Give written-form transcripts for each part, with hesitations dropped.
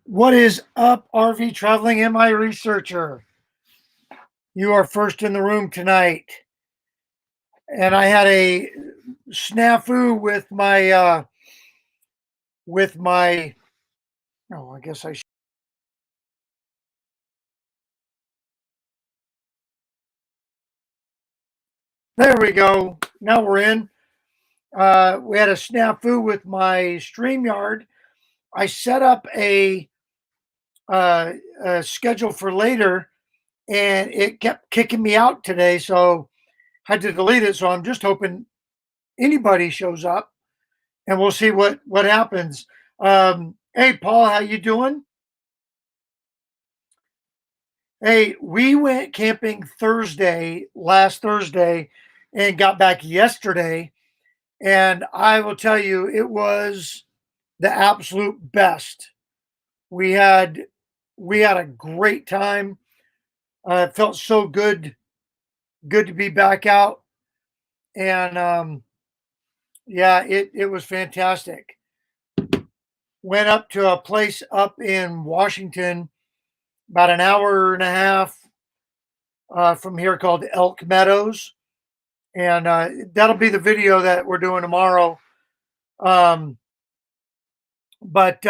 What is up, RV Traveling MI Researcher? You are first in the room tonight. And I had a snafu with my, oh, I guess I should. There we go. Now we're in. We had a snafu with my StreamYard. I set up a schedule for later, and it kept kicking me out today, so had to delete it. So I'm just hoping anybody shows up, and we'll see what happens. Hey, Paul, how you doing? Hey, we went camping last Thursday, and got back yesterday. And I will tell you, it was the absolute best. We had we had a great time. It felt so good to be back out, and yeah, it was fantastic. Went up to a place up in Washington, about an hour and a half from here, called Elk Meadows, and that'll be the video that we're doing tomorrow. Um, but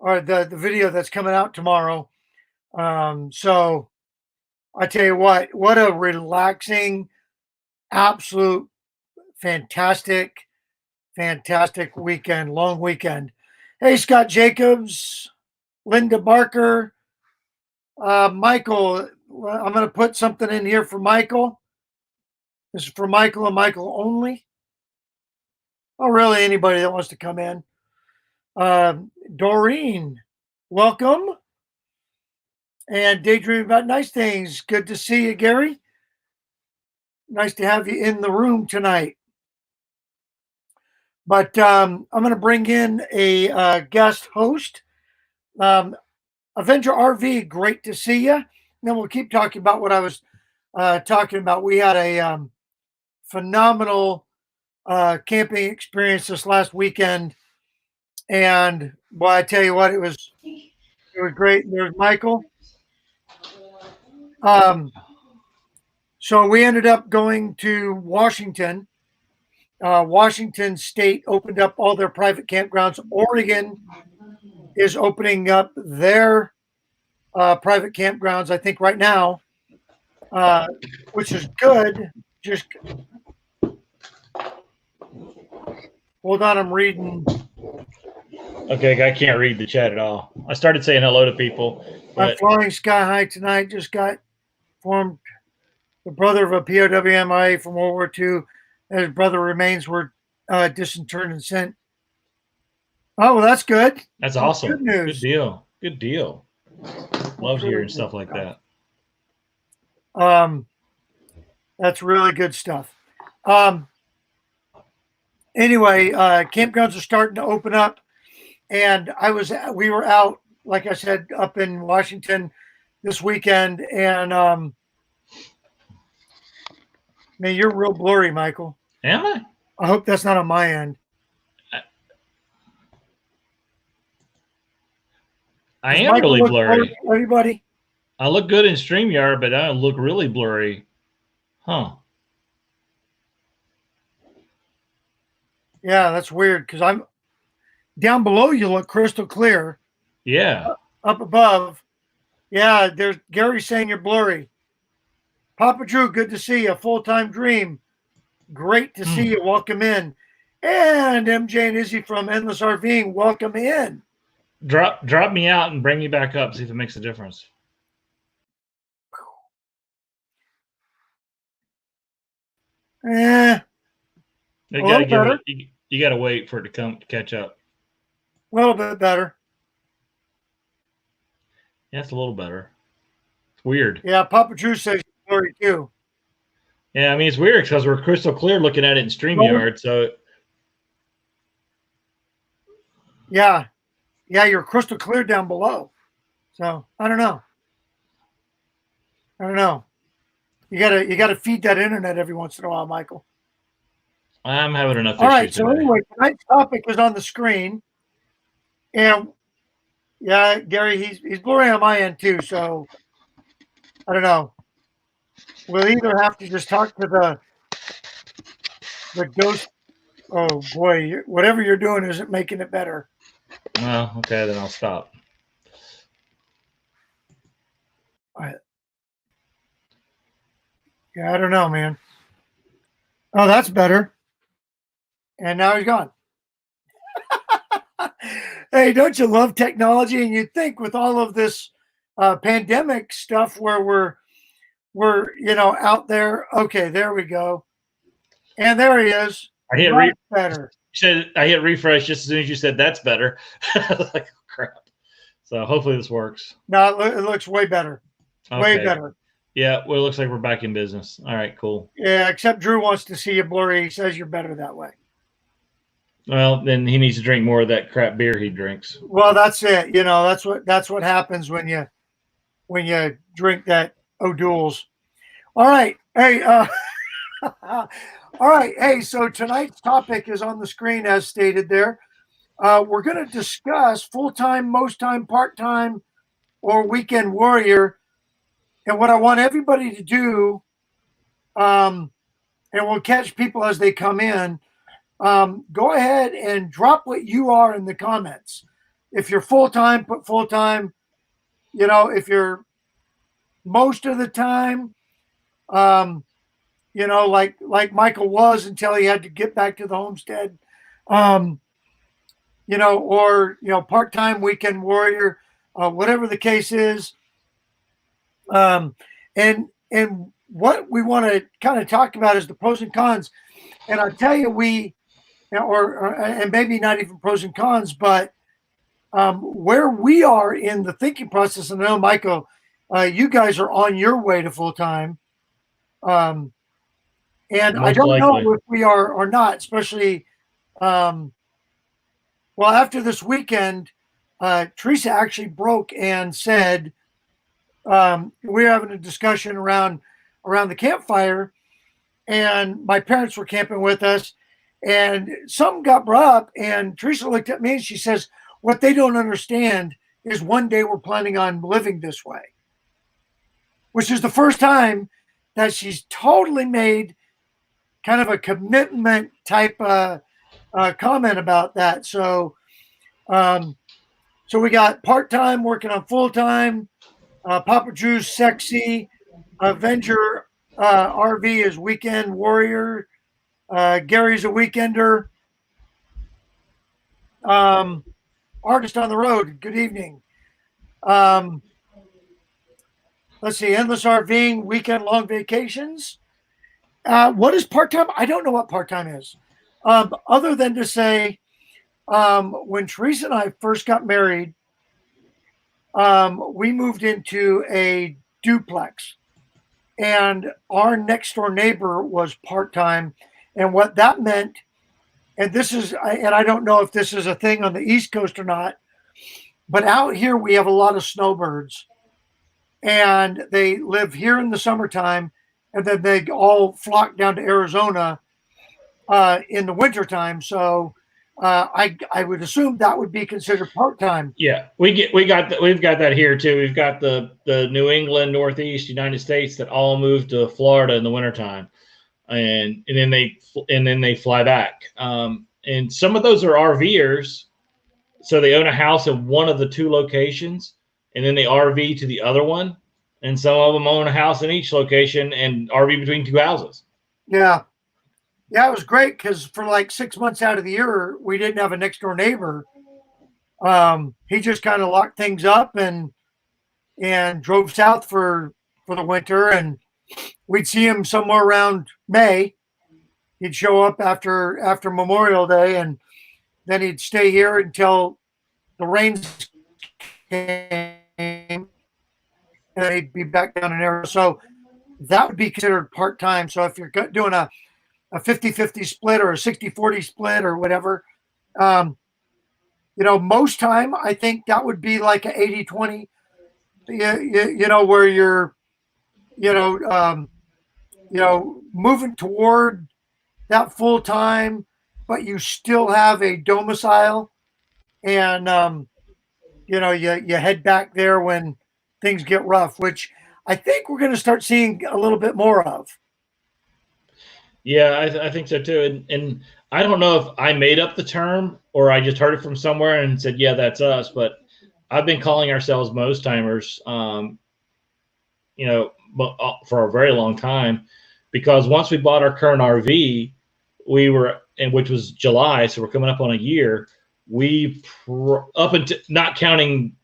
or the video that's coming out tomorrow. So I tell you what a relaxing, absolute fantastic, fantastic weekend, long weekend. Hey, Scott Jacobs, Linda Barker, Michael. I'm going to put something in here for Michael. This is for Michael and Michael only. Oh, really, anybody that wants to come in. Doreen, welcome. And Daydream About Nice Things. Good to see you, Gary. Nice to have you in the room tonight. But I'm going to bring in a guest host. Avenger RV, great to see you. And then we'll keep talking about what I was talking about. We had a phenomenal camping experience this last weekend. And boy, I tell you what, it was great. There's Michael. So we ended up going to Washington. Washington State opened up all their private campgrounds. Oregon is opening up their private campgrounds, I think, right now, which is good. Just hold on, I'm reading. Okay, I can't read the chat at all. I started saying hello to people. I'm flying sky high tonight. Just got formed the brother of a POW MIA from World War II. His brother remains were disinterred and sent. Oh, well, that's good. That's awesome. Good news. Good deal. Good deal. Love hearing stuff like that. That's really good stuff. Anyway, campgrounds are starting to open up, and we were out, like I said, up in Washington this weekend, and man, you're real blurry, Michael. Am I? I hope that's not on my end. I am Michael really blurry. Everybody? I look good in StreamYard, but I look really blurry. Huh. Yeah, that's weird, because I'm down below, you look crystal clear. Yeah. Up above. Yeah, there's Gary saying you're blurry. Papa Drew, good to see you. Full-time dream. Great to see you. Welcome in. And MJ and Izzy from Endless RVing, welcome in. Drop me out and bring me back up. See if it makes a difference. You A gotta little give better. it. You gotta wait for it to catch up. A little bit better. Yeah, it's a little better. It's weird. Yeah, Papa Drew says blurry too. Yeah, I mean it's weird because we're crystal clear looking at it in Well, StreamYard. So yeah, yeah, you're crystal clear down below. So I don't know. I don't know. You gotta feed that internet every once in a while, Michael. I'm having enough All right. issues So today. anyway, tonight's topic is on the screen, and yeah, Gary, he's blurry on my end too. So I don't know. We'll either have to just talk to the ghost. Oh boy, whatever you're doing isn't making it better. Well, okay, then I'll stop. Yeah, I don't know, man. Oh, that's better. And now he's gone. Hey, don't you love technology? And you'd think with all of this pandemic stuff where we're out there. Okay, there we go. And there he is. I hit Much better. I hit refresh just as soon as you said that's better. Like crap. So hopefully this works. No, it looks way better. Way Okay. better. Yeah, well, it looks like we're back in business. All right, cool. Yeah, except Drew wants to see you blurry. He says you're better that way. Well, then he needs to drink more of that crap beer he drinks. Well, that's it. That's what happens when you drink that O'Doul's. All right. Hey, all right. Hey, so tonight's topic is on the screen as stated there. We're going to discuss full-time, most time, part-time, or weekend warrior. And what I want everybody to do, and we'll catch people as they come in, go ahead and drop what you are in the comments. If you're full-time, put full-time. If you're most of the time, like Michael was until he had to get back to the homestead, or part-time, weekend warrior, whatever the case is. And what we want to kind of talk about is the pros and cons. And I'll tell you, and maybe not even pros and cons, but where we are in the thinking process. And I know, Michael, you guys are on your way to full-time. And Most I don't likely. know if we are or not, especially, well, after this weekend, Teresa actually broke and said, we're having a discussion around the campfire, and my parents were camping with us, and something got brought up, and Teresa looked at me and she says, what they don't understand is one day we're planning on living this way, which is the first time that she's totally made kind of a commitment type comment about that. So we got part-time working on full-time. Papa Drew's sexy. Avenger RV is weekend warrior. Gary's a weekender. Artist on the road. Good evening. Let's see. Endless RVing, weekend long vacations. What is part-time? I don't know what part-time is. Other than to say, when Teresa and I first got married, we moved into a duplex, and our next door neighbor was part-time. And what that meant, and I don't know if this is a thing on the East Coast or not, but out here we have a lot of snowbirds, and they live here in the summertime, and then they all flock down to Arizona in the wintertime. So I would assume that would be considered part-time. Yeah, we've got that here too. We've got the New England, Northeast United States that all move to Florida in the wintertime, and then they fly back. And some of those are RVers, so they own a house in one of the two locations, and then they RV to the other one. And some of them own a house in each location and RV between two houses. Yeah. Yeah, it was great because for like 6 months out of the year, we didn't have a next door neighbor. He just kind of locked things up and drove south for the winter, and we'd see him somewhere around May. he'd show up after Memorial Day, and then he'd stay here until the rains came, and then he'd be back down in Arizona. So that would be considered part time. So if you're doing a 50-50 split or a 60-40 split or whatever, um, most time I think that would be like an 80-20, where you're, you know, um, moving toward that full time, but you still have a domicile, and you head back there when things get rough, which I think we're going to start seeing a little bit more of. Yeah, I think so too. And I don't know if I made up the term or I just heard it from somewhere and said, yeah, that's us. But I've been calling ourselves most timers, for a very long time, because once we bought our current RV, which was July, so we're coming up on a year. Up until, not counting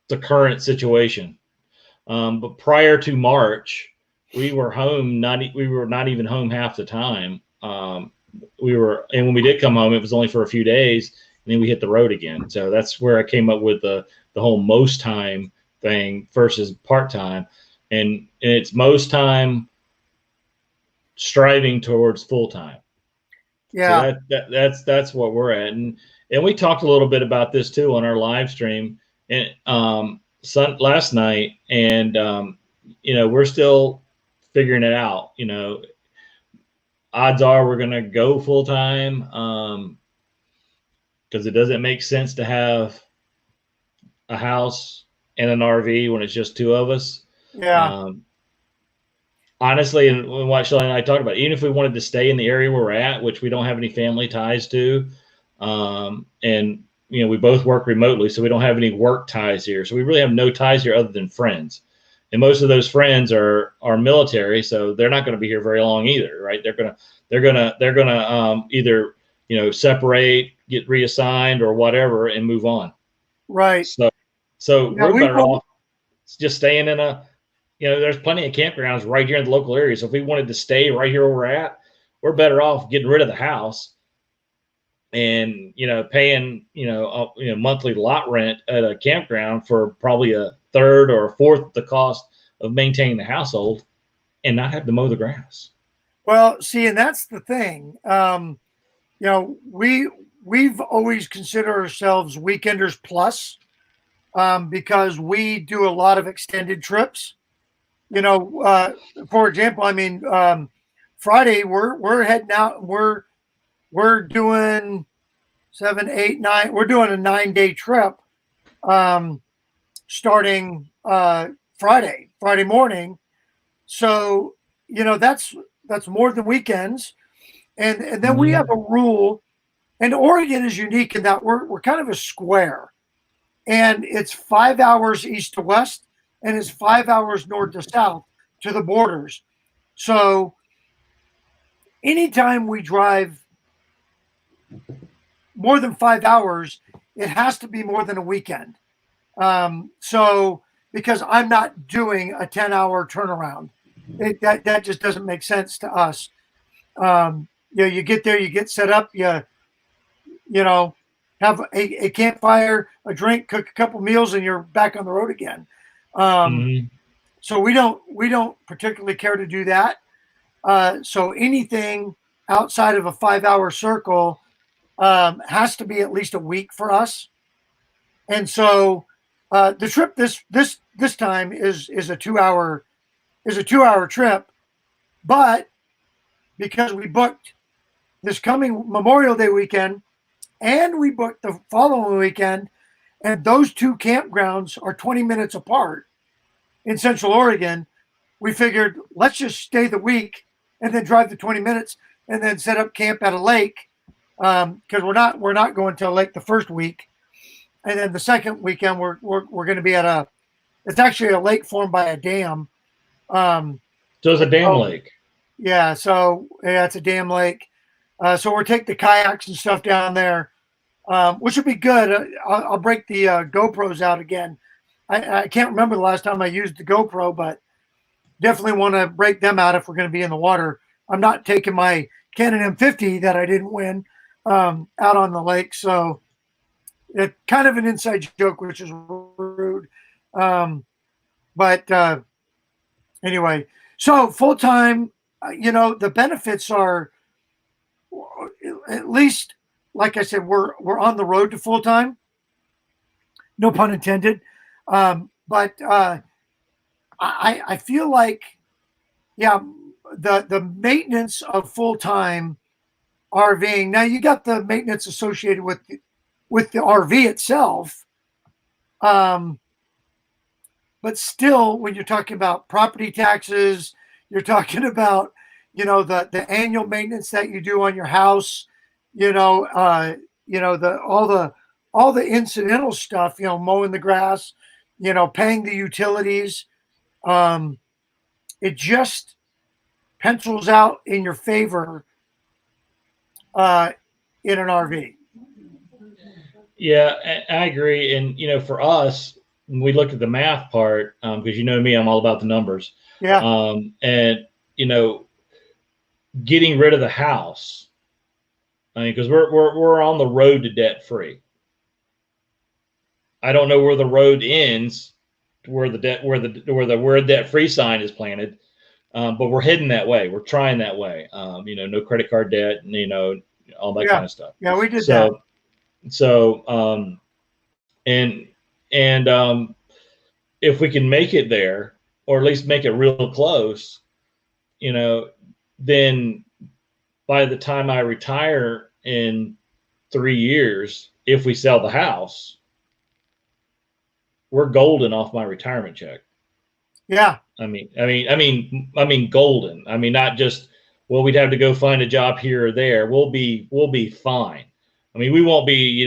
the current situation, but prior to March, we were home. We were not even home half the time. And when we did come home, it was only for a few days, and then we hit the road again. So that's where I came up with the whole most time thing versus part time, and it's most time striving towards full time. Yeah. So that's what we're at, and we talked a little bit about this too on our live stream and last night, and we're still figuring it out. Odds are we're gonna go full time, because it doesn't make sense to have a house and an RV when it's just two of us. Yeah. Honestly, and what Shelly and I talked about, even if we wanted to stay in the area where we're at, which we don't have any family ties to, and we both work remotely, so we don't have any work ties here. So we really have no ties here other than friends, and most of those friends are military, so they're not going to be here very long either, right? They're gonna either separate, get reassigned, or whatever, and move on. Right. So we're better off just staying in a. There's plenty of campgrounds right here in the local area. So if we wanted to stay right here where we're at, we're better off getting rid of the house and, paying, monthly lot rent at a campground for probably a third or a fourth the cost of maintaining the household and not have to mow the grass. Well, see, and that's the thing. We've always considered ourselves weekenders plus, because we do a lot of extended trips. For example, Friday we're heading out. We're doing 7, 8, 9. We're doing a 9-day trip, starting Friday morning. So that's more than weekends, and then we have a rule. And Oregon is unique in that we're kind of a square, and it's 5 hours east to west, and it's 5 hours north to south to the borders. So anytime we drive more than 5 hours, it has to be more than a weekend. So because I'm not doing a 10-hour turnaround, that just doesn't make sense to us. You get there, you get set up, you have a campfire, a drink, cook a couple meals, and you're back on the road again. So we don't particularly care to do that. So anything outside of a 5-hour circle has to be at least a week for us. And so the trip this time is a 2-hour trip, but because we booked this coming Memorial Day weekend and we booked the following weekend, and those two campgrounds are 20 minutes apart in Central Oregon, we figured let's just stay the week and then drive the 20 minutes and then set up camp at a lake, because we're not going to a lake the first week, and then the second weekend we're going to be at it's actually a lake formed by a dam. So it's a dam lake. Yeah, so yeah, it's a dam lake. So we'll take the kayaks and stuff down there, which would be good. I'll break the GoPros out again. I can't remember the last time I used the GoPro, but definitely want to break them out if we're going to be in the water. I'm not taking my Canon M50 that I didn't win out on the lake. So it's kind of an inside joke, which is rude. But anyway, so full time, the benefits are at least, like I said, we're on the road to full time. No pun intended. But I feel like, yeah, the maintenance of full time RVing. Now you got the maintenance associated with the RV itself. But still, when you're talking about property taxes, you're talking about, the annual maintenance that you do on your house, the all the incidental stuff, mowing the grass, paying the utilities. It just pencils out in your favor in an RV. Yeah, I agree. And for us, when we look at the math part, because me, I'm all about the numbers. Yeah. And getting rid of the house. I mean, because we're on the road to debt free. I don't know where the road ends, where the debt free sign is planted, but we're heading that way. We're trying that way. No credit card debt, and all that kind of stuff. Yeah, we did that. So, and if we can make it there, or at least make it real close, then by the time I retire in 3 years, if we sell the house, we're golden off my retirement check. Yeah. I mean golden. I mean, not just, well, we'd have to go find a job here or there. We'll be fine. I mean, we won't be,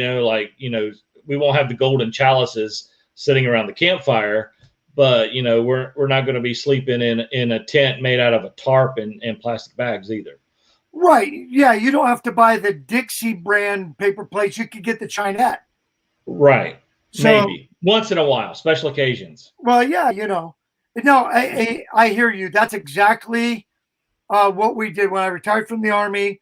we won't have the golden chalices sitting around the campfire, but we're not going to be sleeping in a tent made out of a tarp and plastic bags either. Right. Yeah. You don't have to buy the Dixie brand paper plates. You could get the Chinette. Right. So, maybe once in a while, special occasions. Well, yeah, no, I hear you. That's exactly what we did when I retired from the Army,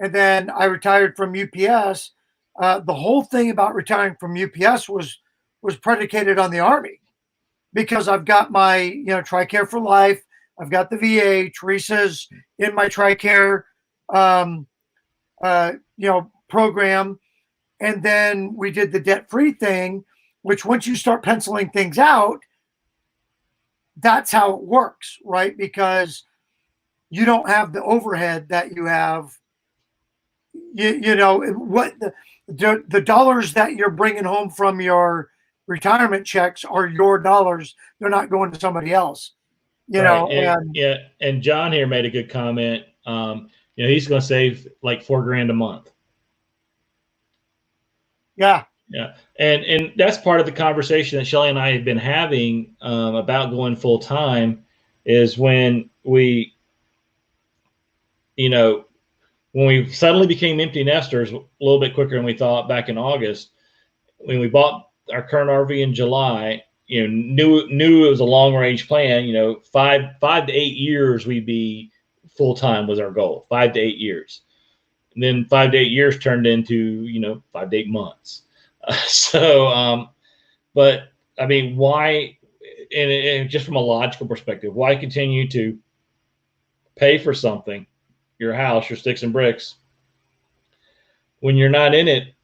and then I retired from UPS. The whole thing about retiring from UPS was predicated on the Army, because I've got my TRICARE for life. I've got the VA. Teresa's in my TRICARE program, and then we did the debt free thing, which once you start penciling things out, that's how it works, right? Because you don't have the overhead that you have. What the dollars that you're bringing home from your retirement checks are your dollars. They're not going to somebody else. And John here made a good comment. He's going to save like $4,000 a month. Yeah. Yeah. And that's part of the conversation that Shelly and I have been having about going full time, is when we suddenly became empty nesters a little bit quicker than we thought back in August. When we bought our current RV in July, knew it was a long range plan. 5 to 8 years we'd be full time was our goal. 5 to 8 years. And then 5 to 8 years turned into 5 to 8 months. But I mean, why? And just from a logical perspective, why continue to pay for something, your house, your sticks and bricks, when you're not in it,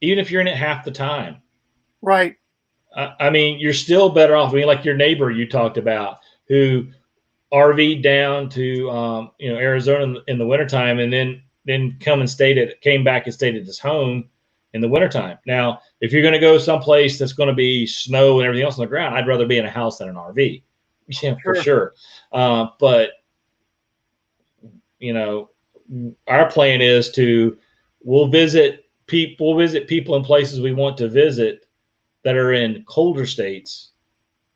even if you're in it half the time? Right. I mean, you're still better off. I mean, like your neighbor you talked about, who RV'd down to Arizona in the wintertime, and then came back and stayed at his home in the wintertime. Now, if you're going to go someplace that's going to be snow and everything else on the ground, I'd rather be in a house than an RV. Yeah, for sure. But our plan is we'll visit people in places we want to visit that are in colder states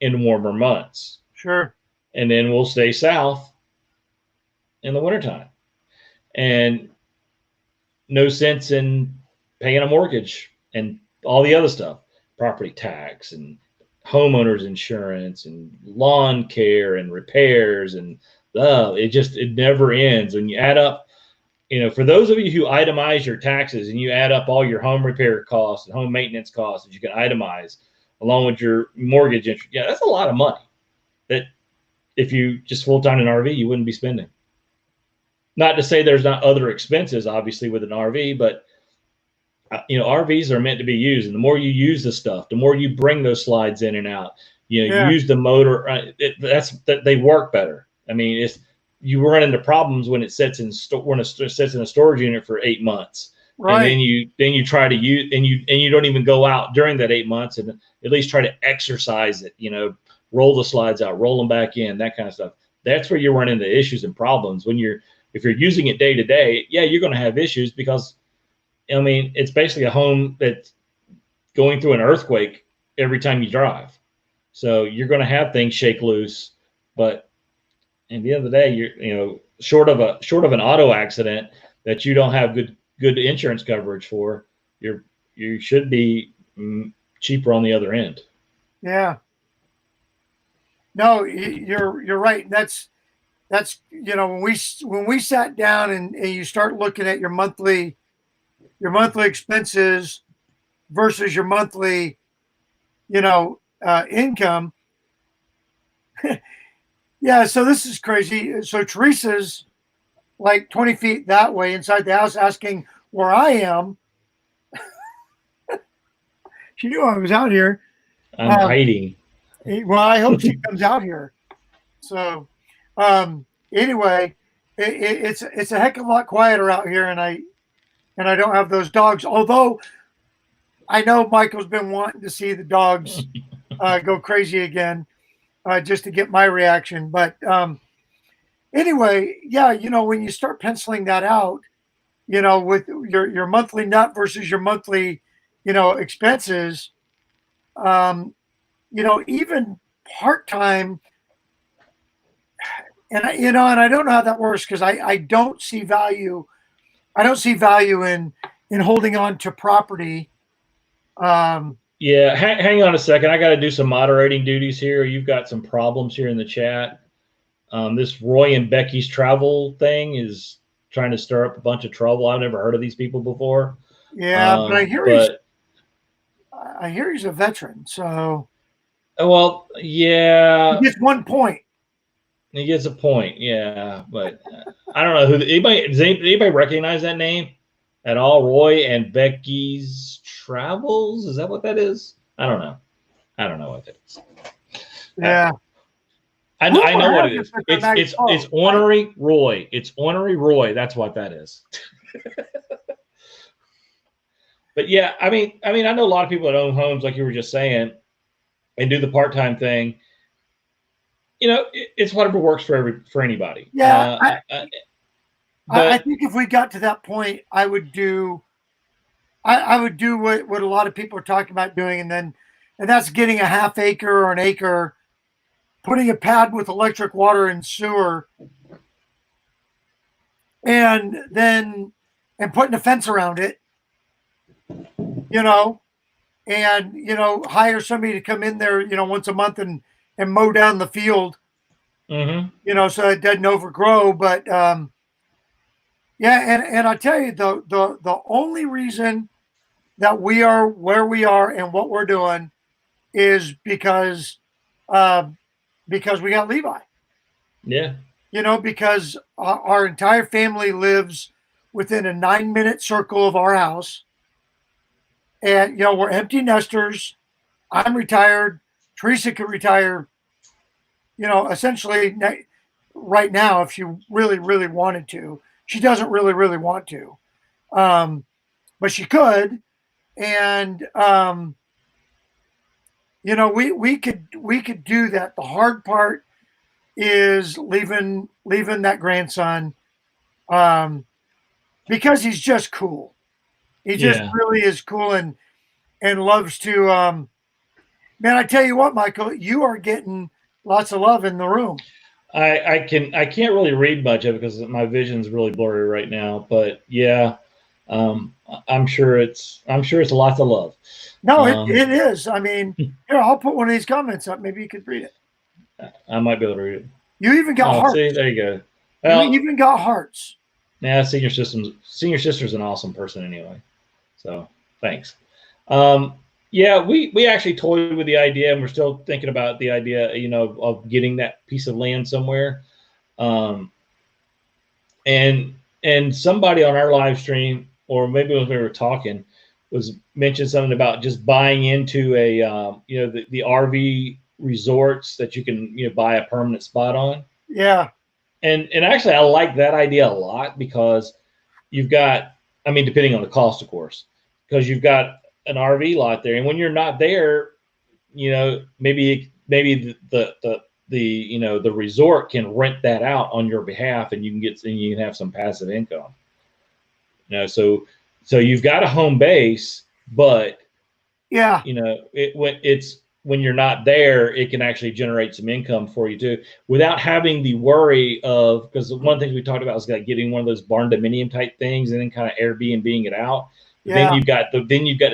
in warmer months. Sure. And then we'll stay south in the wintertime. And no sense in paying a mortgage and all the other stuff, property tax and homeowners insurance and lawn care and repairs and It never ends. And you add up, for those of you who itemize your taxes and you add up all your home repair costs and home maintenance costs that you can itemize along with your mortgage interest, that's a lot of money that if you just full-time an RV, you wouldn't be spending. Not to say there's not other expenses, obviously, with an RV, but RVs are meant to be used. And the more you use the stuff, the more you bring those slides in and out, use the motor, they work better. I mean, you run into problems when it sits in a storage unit for 8 months. Right. And then you try to use, and you don't even go out during that 8 months and at least try to exercise it, roll the slides out, roll them back in, that kind of stuff. That's where you run into issues and problems if you're using it day to day. Yeah, you're going to have issues because, it's basically a home that's going through an earthquake every time you drive. So you're going to have things shake loose, but at the end of the day, you're, short of an auto accident that you don't have good insurance coverage for, you should be cheaper on the other end. Yeah. No, you're right. That's when we sat down and you start looking at your monthly expenses versus your monthly, income. Yeah. So this is crazy. So Teresa's like 20 feet that way inside the house asking where I am. She knew I was out here. I'm hiding. Well, I hope she comes out here. So, anyway, it's a heck of a lot quieter out here, and I don't have those dogs. Although I know Michael's been wanting to see the dogs go crazy again, just to get my reaction. But anyway, yeah, when you start penciling that out, with your monthly nut versus your monthly, expenses, even part-time, and I don't know how that works because I don't see value. I don't see value in holding on to property. Yeah, hang on a second. I got to do some moderating duties here. You've got some problems here in the chat. This Roy and Becky's travel thing is trying to stir up a bunch of trouble. I've never heard of these people before. Yeah, but I hear he's a veteran. So, well, yeah, he gets 1 point. He gets a point, yeah, but I don't know does anybody recognize that name at all? Roy and Becky's Travels? Is that what that is? I don't know what that is. Yeah. I know what it is. It's Ornery Roy. It's Ornery Roy. That's what that is. But yeah, I mean, I know a lot of people that own homes, like you were just saying, and do the part-time thing. It's whatever works for anybody. Yeah, I think if we got to that point, I would do what a lot of people are talking about doing, and that's getting a half acre or an acre, putting a pad with electric, water, and sewer, and putting a fence around it, and hire somebody to come in there, once a month and mow down the field, mm-hmm. So it doesn't overgrow. But yeah, and I tell you, the only reason that we are where we are and what we're doing is because we got Levi. Yeah. Because our entire family lives within a 9-minute circle of our house, and we're empty nesters. I'm retired. Teresa could retire, essentially right now if she really, really wanted to. She doesn't really, really want to, but she could. And we could do that. The hard part is leaving that grandson, because he's just cool. He just really is cool and loves to. Man, I tell you what, Michael, you are getting lots of love in the room. I can't really read much of it because my vision's really blurry right now. But yeah, I'm sure it's lots of love. No, it is. I mean, here, I'll put one of these comments up. Maybe you could read it. I might be able to read it. You even got Oh, hearts. see, there you go. You Well, even got hearts. yeah, senior sister's an awesome person anyway. So thanks. Yeah, we actually toyed with the idea, and we're still thinking about the idea, of getting that piece of land somewhere. Um, and somebody on our live stream, or maybe when we were talking, was mentioned something about just buying into a the RV resorts that you can buy a permanent spot on. Yeah. And actually, I like that idea a lot because you've got, I mean, depending on the cost, of course, because you've got an RV lot there, and when you're not there, maybe the resort can rent that out on your behalf, and you can have some passive income. So you've got a home base, but Yeah. when you're not there, it can actually generate some income for you too, without having the worry of, because one thing we talked about was like getting one of those barn dominium type things and then kind of Airbnb it out. Yeah. Then you've got to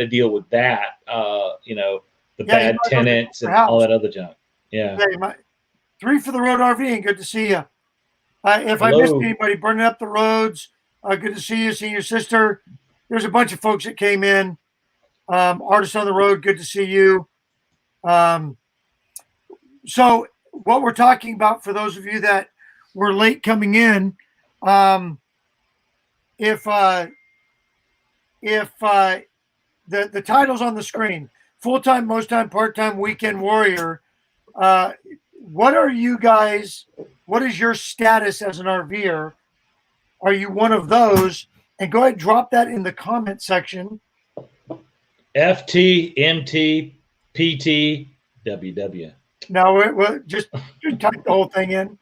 deal with that, the bad tenants and all that other junk. Yeah. Hey, 3 for the Road RV, and good to see you. If I Hello. missed anybody, burning up the roads, good to see you, senior sister. There's a bunch of folks that came in. Artists on the Road, good to see you. So what we're talking about, for those of you that were late coming in, if the title's on the screen, full-time, most time, part-time, weekend warrior, what are you guys, what is your status as an RVer? Are you one of those? And go ahead and drop that in the comment section. FT, MT, PT, WW. No, we'll just type the whole thing in.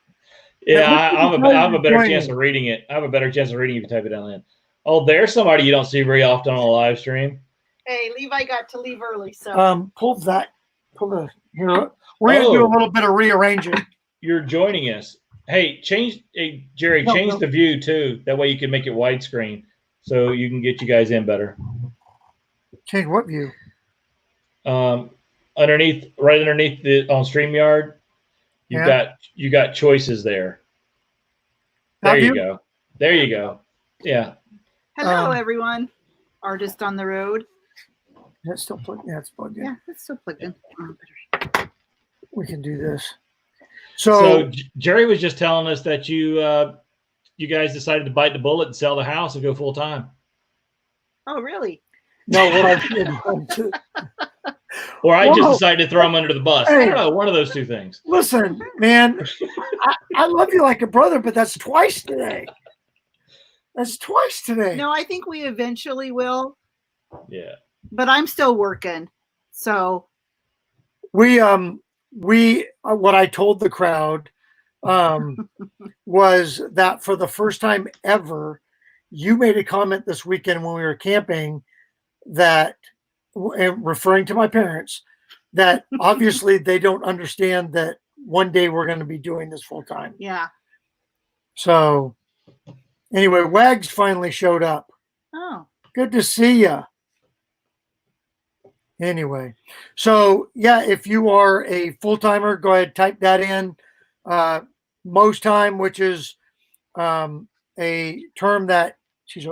Yeah, I have a better chance of reading it. I have a better chance of reading if you type it down in. Oh, there's somebody you don't see very often on a live stream. Hey, Levi got to leave early, so pull the here. We're gonna do a little bit of rearranging. You're joining us. Hey, Jerry, change the view too. That way you can make it widescreen, so you can get you guys in better. Change what view? Right underneath on StreamYard, you got choices there. There you go. There you go. Yeah. Hello, everyone. Artist on the Road. That's still plugged. Yeah, it's plugged in. Yeah, it's still plugged in. We can do this. So Jerry was just telling us that you guys decided to bite the bullet and sell the house and go full time. Oh, really? No, what I did. Or I just decided to throw him under the bus. Hey, I don't know, one of those two things. Listen, man, I love you like a brother, but that's twice today. That's twice today. No, I think we eventually will. Yeah. But I'm still working. So we what I told the crowd was that for the first time ever, you made a comment this weekend when we were camping that, referring to my parents, that obviously they don't understand that one day we're going to be doing this full time. Yeah. So anyway, Wags finally showed up. Oh. Good to see you. Anyway, so yeah, if you are a full-timer, go ahead, type that in. Most time, which is a term that she's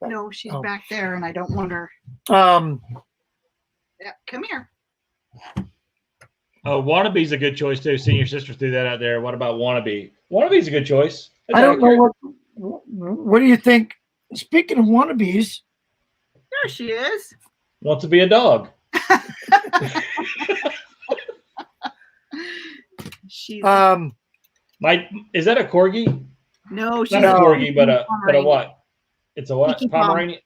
back. No, she's back there, and I don't want her. Yeah, come here. Oh, Wannabe's a good choice too. Senior sister threw that out there. What about Wannabe? Wannabe's a good choice. I don't know what do you think? Speaking of wannabes, there she is. Wants to be a dog. She's is that a corgi? No, she's not a corgi, but a what? It's a what? Pomeranian.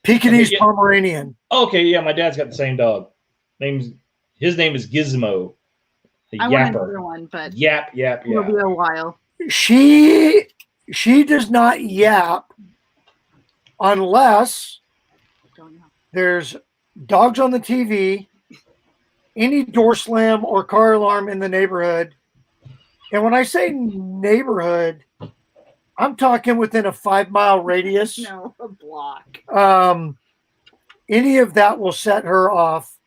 Pekingese Pomeranian. Okay, yeah, my dad's got the same dog. His name is Gizmo. The I yapper. want another one, but yap. It'll be a while. She does not yap unless there's dogs on the TV, any door slam or car alarm in the neighborhood. And when I say neighborhood, I'm talking within a 5-mile radius. No, a block. Any of that will set her off.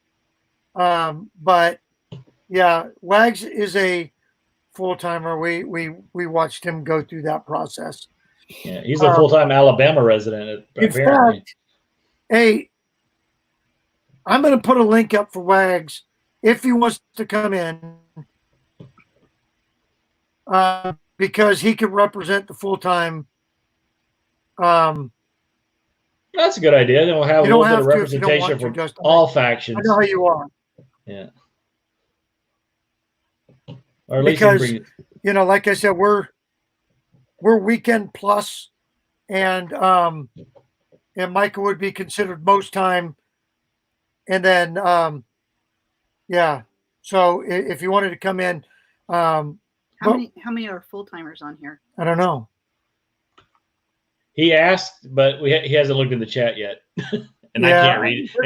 But yeah, Wags is a full timer. We watched him go through that process. Yeah, he's a full-time Alabama resident. In Apparently. fact, hey, I'm going to put a link up for Wags if he wants to come in, because he could represent the full-time. That's a good idea. Then we'll have a You don't little bit of have to if you don't representation want to, from Justin. all I factions. know how you are. Yeah. Or at least you can Because, bring you know, like I said, we're weekend plus, and Micah would be considered most time, and then yeah. So if you wanted to come in, How many are full timers on here? I don't know. He asked, but he hasn't looked in the chat yet, and Yeah.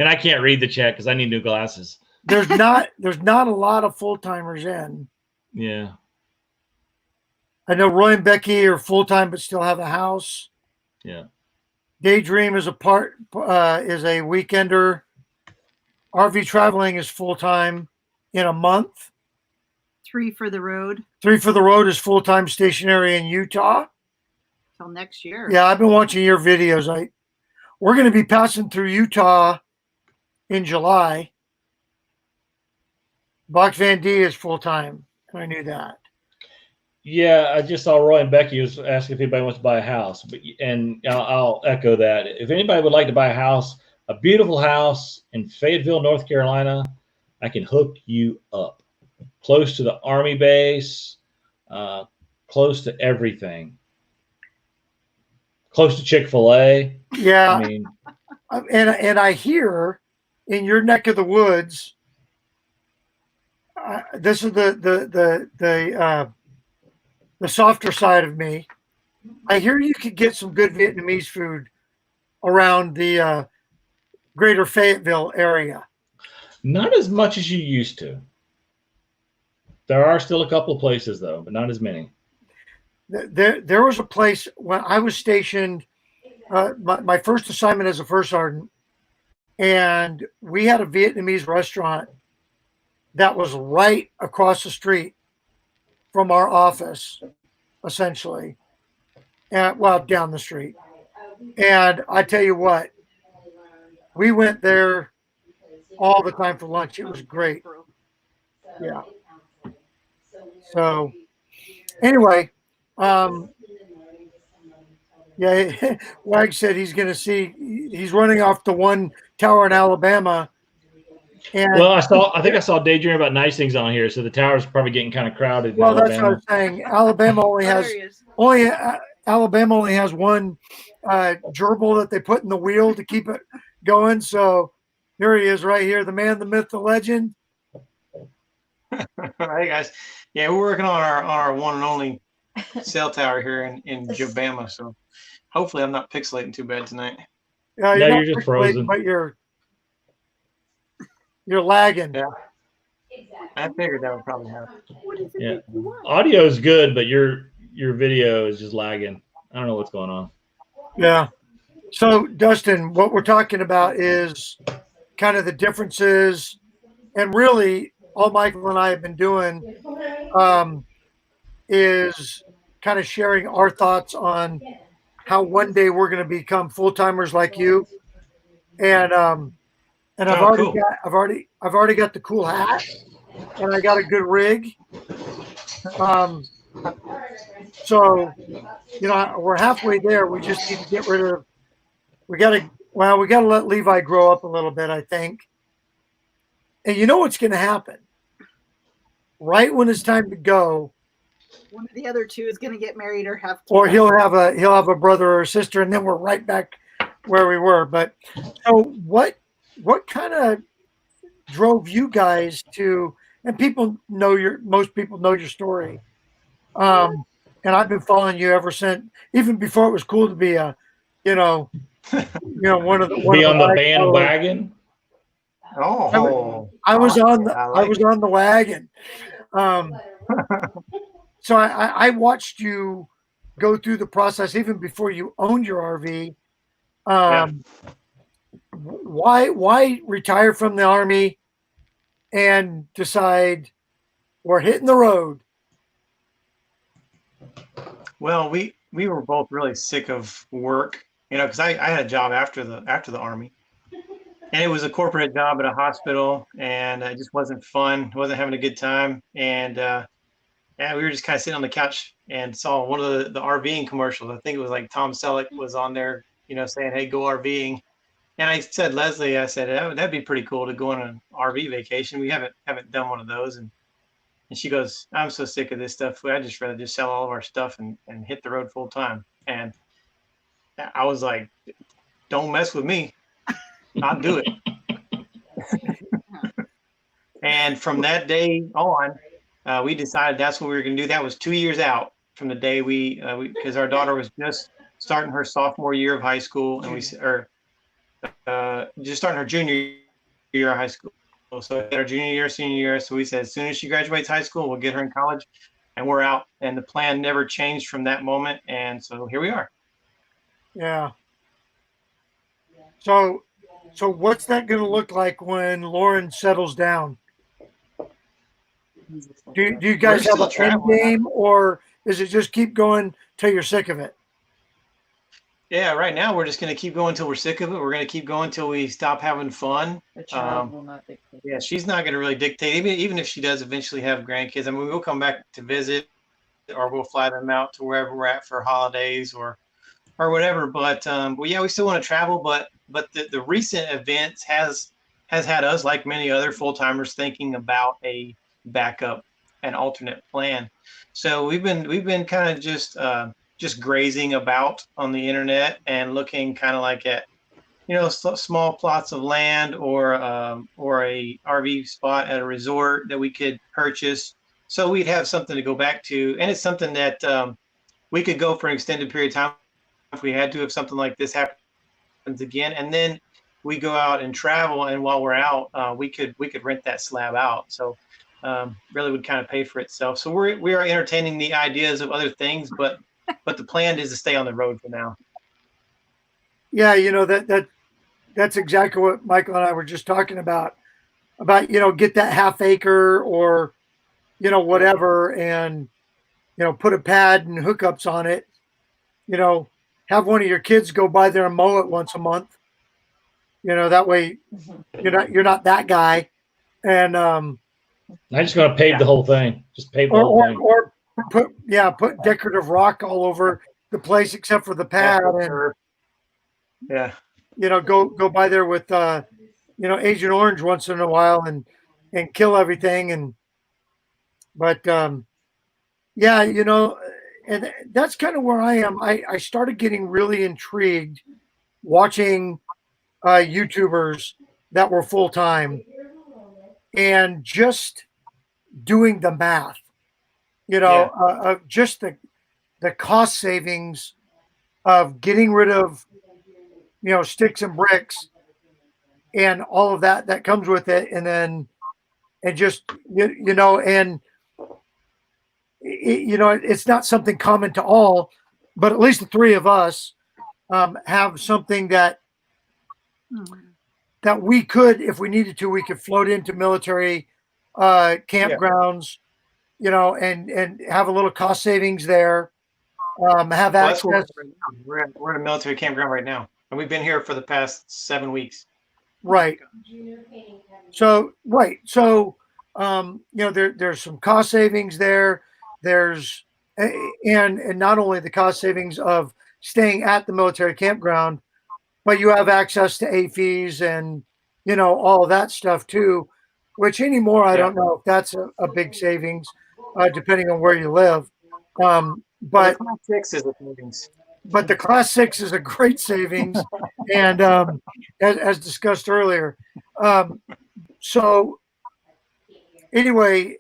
I can't read the chat because I need new glasses. There's not a lot of full timers in. Yeah. I know Roy and Becky are full time but still have a house. Yeah. Daydream is a weekender. RV traveling is full time in a month. 3 for the road 3 for the road is full time stationary in Utah. till next year. Yeah, I've been watching your videos. We're going to be passing through Utah in July. Box Van D is full time. I knew that. Yeah, I just saw Roy and Becky was asking if anybody wants to buy a house, and I'll echo that. If anybody would like to buy a house, a beautiful house in Fayetteville, North Carolina, I can hook you up. Close to the Army base, close to everything. Close to Chick-fil-A. Yeah, I mean, and I hear in your neck of the woods. This is the softer side of me. I hear you could get some good Vietnamese food around the greater Fayetteville area. not as much as you used to. There are still a couple of places though, but not as many. There was a place when I was stationed, my first assignment as a first sergeant, and we had a Vietnamese restaurant that was right across the street from our office, essentially, and down the street. And I tell you what, we went there all the time for lunch. It was great. Yeah. So anyway, yeah, Wag said he's running off the one tower in Alabama. And Well, I think I saw Daydream about nice things on here, so the tower's probably getting kind of crowded. well, that's what I was saying. Alabama only has one gerbil that they put in the wheel to keep it going. So here he is, right here, the man, the myth, the legend. Hey guys, yeah, we're working on our one and only cell tower here in Jabama. So hopefully, I'm not pixelating too bad tonight. No, you're just frozen. But you're lagging. Yeah, I figured that would probably happen. What is it Yeah. that you want? Audio is good, but your video is just lagging. I don't know what's going on. Yeah. So, Dustin, what we're talking about is kind of the differences, and really all Michael and I have been doing is kind of sharing our thoughts on how one day we're going to become full timers like you. And I've already got the cool hat, and I got a good rig. So, we're halfway there. We just need to get rid of. We got to let Levi grow up a little bit, I think. And you know what's going to happen? Right when it's time to go, One of the other two is going to get married or have kids. or he'll have a brother or a sister, and then we're right back where we were. But so what kind of drove you guys to? And most people know your story. And I've been following you ever since, even before it was cool to be one of the bandwagon. Oh, I was on the wagon. So I watched you go through the process even before you owned your RV. Why retire from the Army and decide we're hitting the road? Well, we were both really sick of work, because I had a job after the Army, and it was a corporate job at a hospital, and it just wasn't fun. Wasn't having a good time, and yeah, we were just kind of sitting on the couch and saw one of the RVing commercials. I think it was like Tom Selleck was on there, saying, "Hey, go RVing." And I said, Leslie, I said that'd be pretty cool to go on an RV vacation. We haven't done one of those, and she goes, "I'm so sick of this stuff. I just rather just sell all of our stuff and hit the road full time." And I was like, "Don't mess with me. I'll do it." And from that day on, we decided that's what we were going to do. That was 2 years out from the day because our daughter was just starting her sophomore year of high school, and just starting her junior year of high school. So our junior year, senior year. So we said, as soon as she graduates high school, we'll get her in college, and we're out. And the plan never changed from that moment. And so here we are. Yeah. So what's that going to look like when Lauren settles down? Do you guys have an end game, or is it just keep going till you're sick of it? Yeah, right now we're just going to keep going until we're sick of it. We're going to keep going until we stop having fun. The child will not dictate. Yeah, she's not going to really dictate. Even if she does eventually have grandkids, I mean, we'll come back to visit, or we'll fly them out to wherever we're at for holidays or whatever. But yeah, we still want to travel. But the recent events has had us, like many other full timers, thinking about a backup and alternate plan. So we've been kind of just grazing about on the internet and looking kind of like at small plots of land or a RV spot at a resort that we could purchase, so we'd have something to go back to. And it's something that we could go for an extended period of time if we had to, if something like this happens again. And then we go out and travel, and while we're out, we could rent that slab out. So really would kind of pay for itself. So we are entertaining the ideas of other things, but the plan is to stay on the road for now. Yeah, that's exactly what Michael and I were just talking about get that half acre or whatever, and put a pad and hookups on it. Have one of your kids go by there and mow it once a month. That way you're not that guy. And I just gonna pave the whole thing. Just pave the whole thing. Or put decorative rock all over the place except for the pad, and yeah, go by there with Agent Orange once in a while and kill everything. But yeah, and that's kind of where I am. I started getting really intrigued watching YouTubers that were full time and just doing the math, of just the cost savings of getting rid of, sticks and bricks and all of that comes with it. And just, it's not something common to all, but at least the three of us have something that we could, if we needed to, we could float into military campgrounds, and have a little cost savings there. Have access. We're in a military campground right now, and we've been here for the past 7 weeks. Right. So right. So there's some cost savings there. There's and not only the cost savings of staying at the military campground, but you have access to AFES and all of that stuff too, which anymore I don't know if that's a big savings, depending on where you live. But Class 6 is a savings. But the Class 6 is a great savings, and as discussed earlier. So anyway,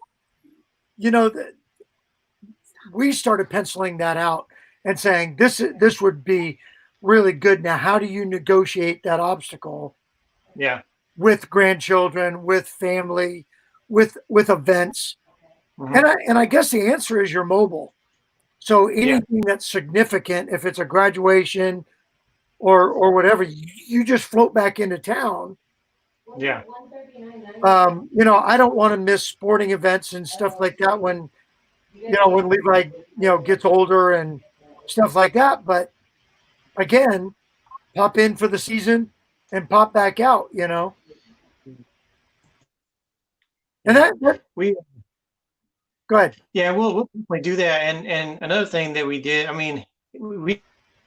we started penciling that out and saying this would be really good. Now, how do you negotiate that obstacle? Yeah. With grandchildren, with family, with events, and I guess the answer is you're mobile. So anything that's significant, if it's a graduation or whatever, you just float back into town. Yeah. I don't want to miss sporting events and stuff like that when Levi, gets older and stuff like that. But again, pop in for the season and pop back out, you know. And that We go ahead. Yeah, we'll definitely do that. And another thing that we did, I mean, we've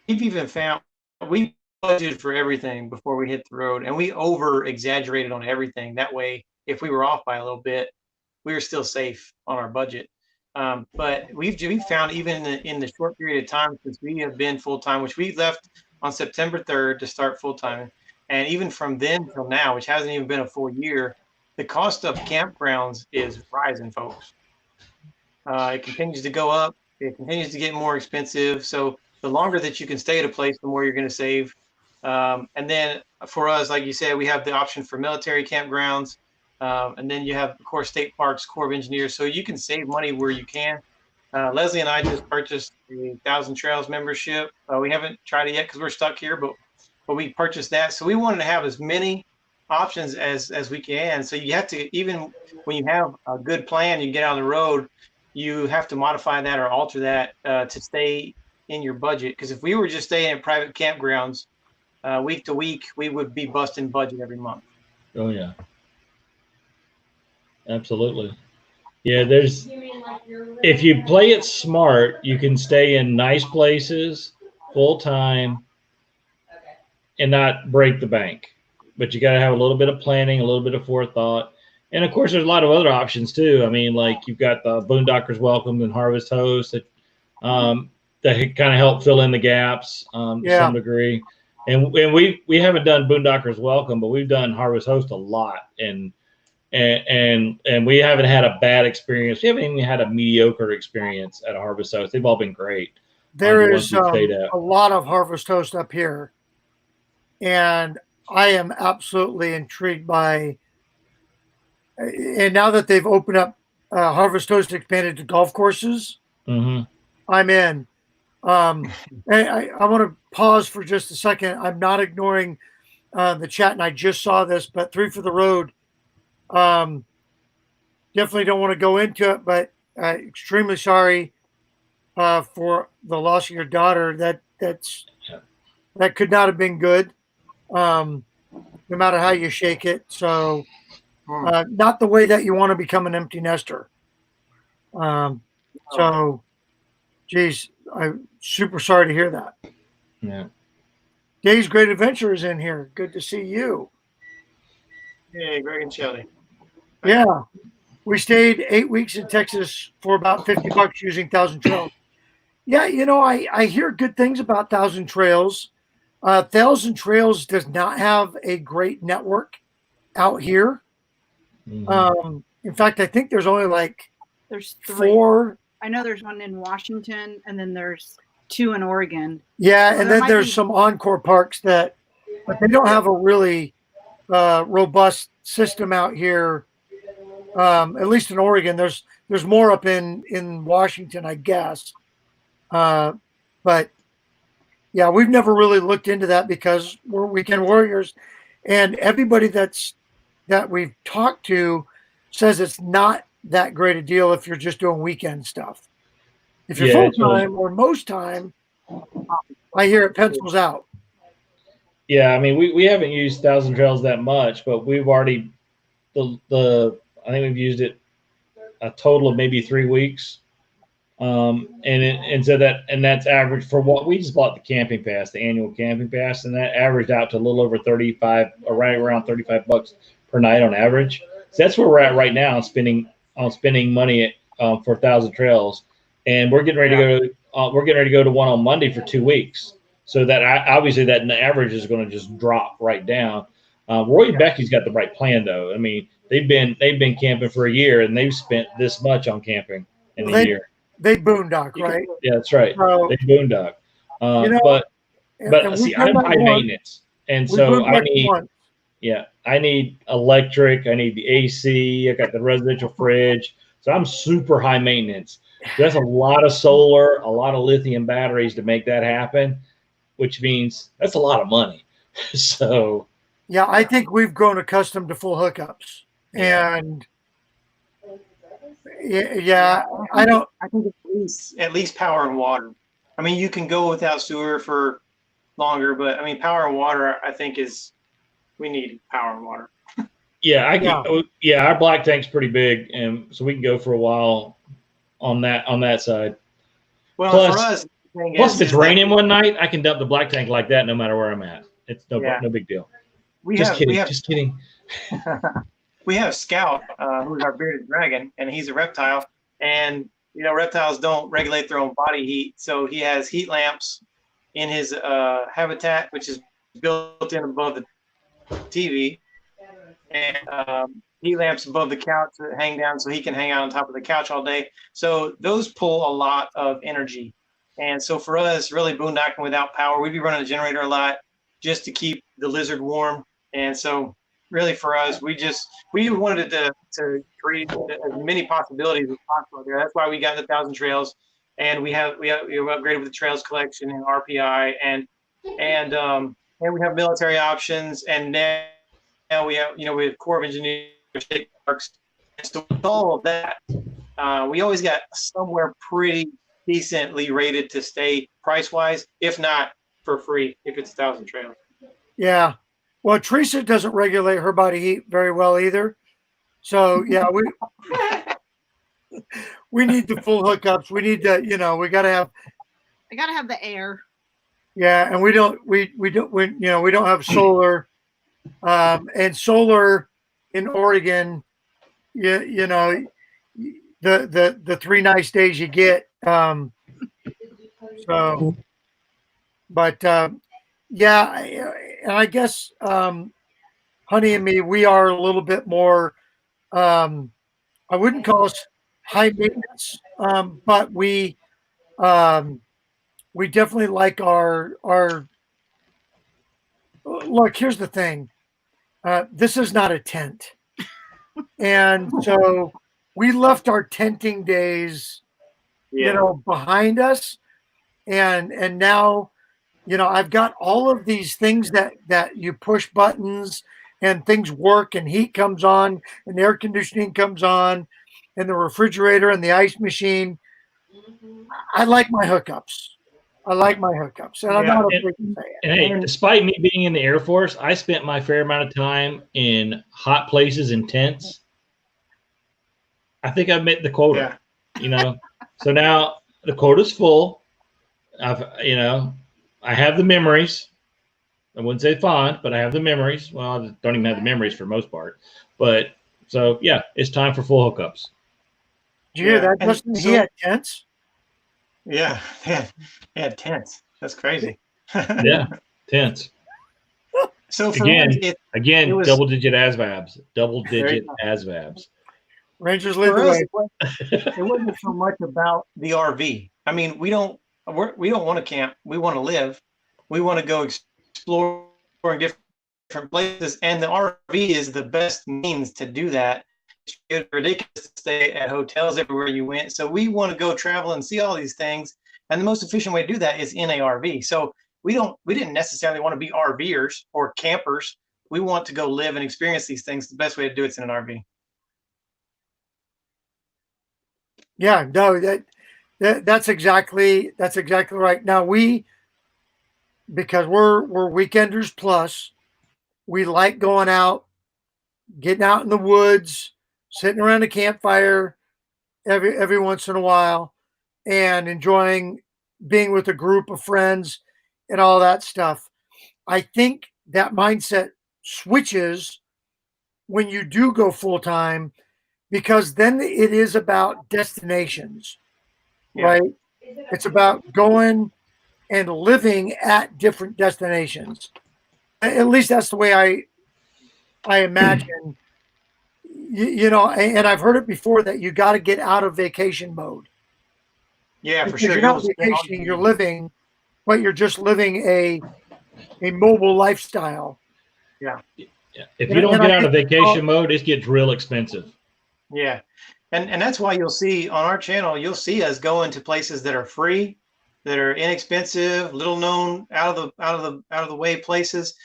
even found we budgeted for everything before we hit the road, and we over exaggerated on everything. That way, if we were off by a little bit, we were still safe on our budget. But we found even in the short period of time since we have been full time, which we left on September 3rd to start full time, and even from then till now, which hasn't even been a full year, the cost of campgrounds is rising, folks. It continues to go up. It continues to get more expensive. So the longer that you can stay at a place, the more you're going to save. And then for us, like you said, we have the option for military campgrounds. And then you have, of course, state parks, Corps of Engineers. So you can save money where you can. Leslie and I just purchased a Thousand Trails membership. We haven't tried it yet because we're stuck here, but we purchased that. So we wanted to have as many options as we can. So you have to, even when you have a good plan, you get on the road, you have to modify that or alter that to stay in your budget. Because if we were just staying in private campgrounds week to week, we would be busting budget every month. Oh yeah, absolutely. Yeah, there's if you play it smart, you can stay in nice places full time and not break the bank. But you got to have a little bit of planning, a little bit of forethought. And of course, there's a lot of other options too. I mean, like you've got the Boondockers Welcome and Harvest Host that kind of help fill in the gaps to some degree. And we haven't done Boondockers Welcome, but we've done Harvest Host a lot, and we haven't had a bad experience. We haven't even had a mediocre experience at a Harvest Host. They've all been great. There is a lot of Harvest Host up here, and I am absolutely intrigued by. And now that they've opened up Harvest Host expanded to golf courses, I'm in. And I want to pause for just a second. I'm not ignoring the chat, and I just saw this, but Three for the Road. Definitely don't want to go into it, but extremely sorry for the loss of your daughter. That could not have been good, no matter how you shake it. So. Not the way that you want to become an empty nester. So, geez, I'm super sorry to hear that. Yeah. Dave's Great Adventure is in here. Good to see you. Hey, Greg and Shelly. Yeah. We stayed 8 weeks in Texas for about $50 using Thousand Trails. Yeah, you know, I hear good things about Thousand Trails. Thousand Trails does not have a great network out here. In fact, I think there's only there's 3. 4. I know there's one in Washington, and then there's 2 in Oregon. Yeah, so and then there's some Encore parks but they don't have a really robust system out here. At least in Oregon, there's more up in Washington, I guess. But yeah, we've never really looked into that because we're weekend warriors, and everybody that we've talked to says it's not that great a deal if you're just doing weekend stuff. If you're full time or most time, I hear it pencils out. Yeah, I mean, we haven't used Thousand Trails that much, but we've already I think we've used it a total of maybe 3 weeks. And that's average for what we just bought the camping pass, the annual camping pass, and that averaged out to a little over 35, or right around $35 per night on average. So that's where we're at right now, spending money for Thousand Trails, and we're getting ready to go. We're getting ready to go to one on Monday for 2 weeks. So that obviously that average is going to just drop right down. Roy and Becky's got the right plan though. I mean, they've been camping for a year and they've spent this much on camping in a year. They boondock, right? Yeah, that's right. So, they boondock. But see, I'm high maintenance, and so I need electric. I need the AC. I got the residential fridge, so I'm super high maintenance. That's a lot of solar, a lot of lithium batteries to make that happen, which means that's a lot of money. So yeah, I think we've grown accustomed to full hookups, and yeah, I don't. I think at least power and water. I mean, you can go without sewer for longer, but I mean, power and water, I think we need power and water. Yeah, Yeah. our black tank's pretty big, and so we can go for a while on that side. Well, Plus- for us, the thing Plus, if it's is that raining one night, I can dump the black tank like that no matter where I'm at. It's no big deal. we Just have kidding. we have Just kidding. we have Scout, who's our bearded dragon, and he's a reptile. And you know, reptiles don't regulate their own body heat, so he has heat lamps in his habitat, which is built in above the TV, and heat lamps above the couch that hang down, so he can hang out on top of the couch all day. So those pull a lot of energy, and so for us, really boondocking without power, we'd be running a generator a lot just to keep the lizard warm. And so really for us, we wanted to create as many possibilities as possible there. That's why we got the 1,000 Trails, and we upgraded with the Trails collection and RPI, and we have military options, and now we have Corps of Engineers, state parks. And so with all of that, we always got somewhere pretty decently rated to stay price wise, if not for free, if it's 1,000 Trails. Yeah. Well, Teresa doesn't regulate her body heat very well either. So yeah, we need the full hookups. We need to, we got to have. I gotta have the air. Yeah, and we don't have solar, and solar in Oregon. The 3 nice days you get. But yeah, and I guess Honey and me, we are a little bit more. I wouldn't call us high maintenance, but we definitely like our. Look, here's the thing. This is not a tent, and so we left our tenting days, behind us, and now, I've got all of these things that you push buttons and things work, and heat comes on, and air conditioning comes on, and the refrigerator and the ice machine. I like my hookups. And I'm not afraid to say it. And hey, despite me being in the Air Force, I spent my fair amount of time in hot places and tents. I think I've met the quota. So now the quota's full. I have the memories. I wouldn't say fond, but I have the memories. Well, I don't even have the memories for the most part. But so yeah, it's time for full hookups. Did you hear that, Justin? He had tents. Yeah, he had tents. That's crazy. Yeah, tents. So for again, it was, double-digit ASVABs. Double-digit ASVABs. Rangers lead the way. It wasn't so much about the RV. I mean, we don't want to camp. We want to live. We want to go explore in different places, and the RV is the best means to do that. It's ridiculous to stay at hotels everywhere you went. So we want to go travel and see all these things, and the most efficient way to do that is in a RV. So we didn't necessarily want to be RVers or campers. We want to go live and experience these things. The best way to do it's in an RV. Yeah, no, that's exactly right. Now because we're weekenders plus, we like going out, getting out in the woods, sitting around a campfire every once in a while, and enjoying being with a group of friends and all that stuff. I think that mindset switches when you do go full time, because then it is about destinations, right? It's about going and living at different destinations. At least that's the way I imagine. And I've heard it before that you got to get out of vacation mode. Yeah, because for sure. You're not vacationing, you're living, but you're just living a mobile lifestyle. Yeah. If you don't get out of vacation mode, it gets real expensive. Yeah. And that's why you'll see on our channel, you'll see us going to places that are free, that are inexpensive, little known, out of the way places.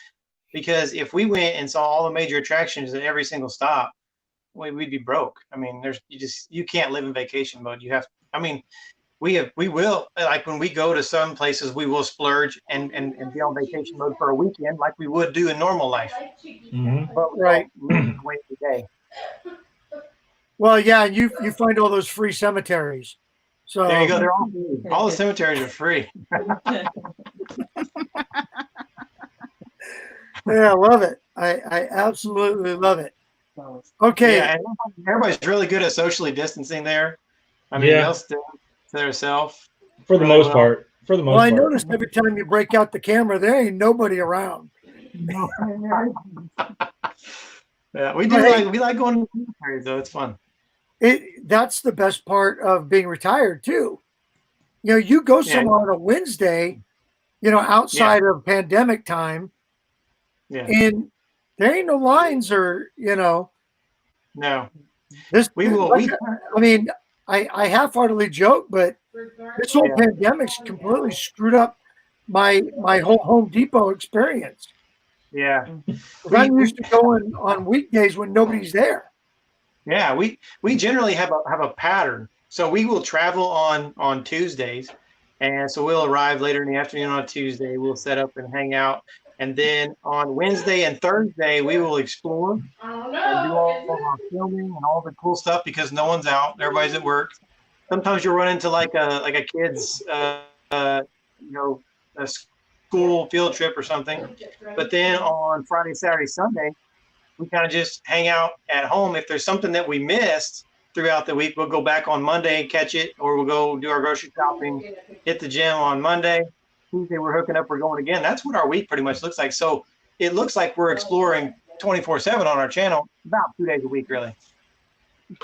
Because if we went and saw all the major attractions at every single stop, we'd be broke. I mean, you can't live in vacation mode. we will, like when we go to some places, we will splurge and be on vacation mode for a weekend like we would do in normal life. Mhm. But we Right. don't live the way today. Well, yeah, and you find all those free cemeteries. So There you go. They're all free. All the cemeteries are free. yeah, I love it. I absolutely love it. Okay. Yeah, and everybody's really good at socially distancing there. I mean, Yeah. they'll stay to themselves. For the Really most well. part. For the most Well, I part. noticed every time you break out the camera, there ain't nobody around. Yeah, we do Hey. we like going to the cemeteries though. It's fun. That's the best part of being retired too. You know, you go Yeah. somewhere on a Wednesday, you know, outside of pandemic time, Yeah. and there ain't no lines or, you know, No. this. We will. like, I mean, I half-heartedly joke, but this whole Yeah. pandemic's completely screwed up my whole Home Depot experience. Yeah. 'Cause I'm used to going on weekdays when nobody's there. Yeah. We generally have a pattern. So we will travel on Tuesdays, and so we'll arrive later in the afternoon on Tuesday. We'll set up and hang out, and then on Wednesday and Thursday we will explore and do all of our filming and all the cool stuff because no one's out. Everybody's at work. Sometimes you'll run into like a kid's you know, a school field trip or something. But then on Friday, Saturday, Sunday, we kind of just hang out at home. If there's something that we missed throughout the week, we'll go back on Monday and catch it, or we'll go do our grocery shopping, hit the gym on Monday. Tuesday, we're hooking up, we're going again. That's what our week pretty much looks like. So it looks like we're exploring 24/7 on our channel, about 2 days a week, really.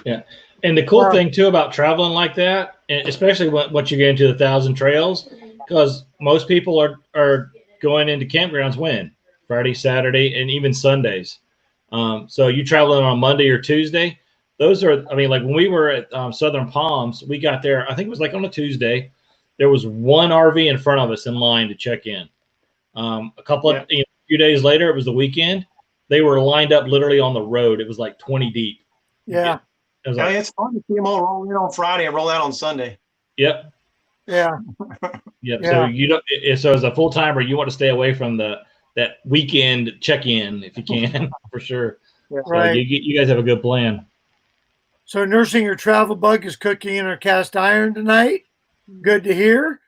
Yeah. And the cool Wow. thing too about traveling like that, and especially once you get into the 1,000 trails, because most people are going into campgrounds when Friday, Saturday, and even Sundays. So you traveling on Monday or Tuesday, those are, I mean, like when we were at Southern Palms, we got there, I think it was like on a Tuesday, there was one RV in front of us in line to check in. A couple of, a few days later, it was the weekend. They were lined up literally on the road. It was like 20 deep. Yeah. It was I like, mean, it's fun to see them all roll in on Friday and roll out on Sunday. yep. Yeah. Yep. Yeah. So you don't. So as a full timer, you want to stay away from that weekend check in if you can, for sure. Yeah. So Right. you guys have a good plan. So nursing your travel bug is cooking in her cast iron tonight. Good to hear.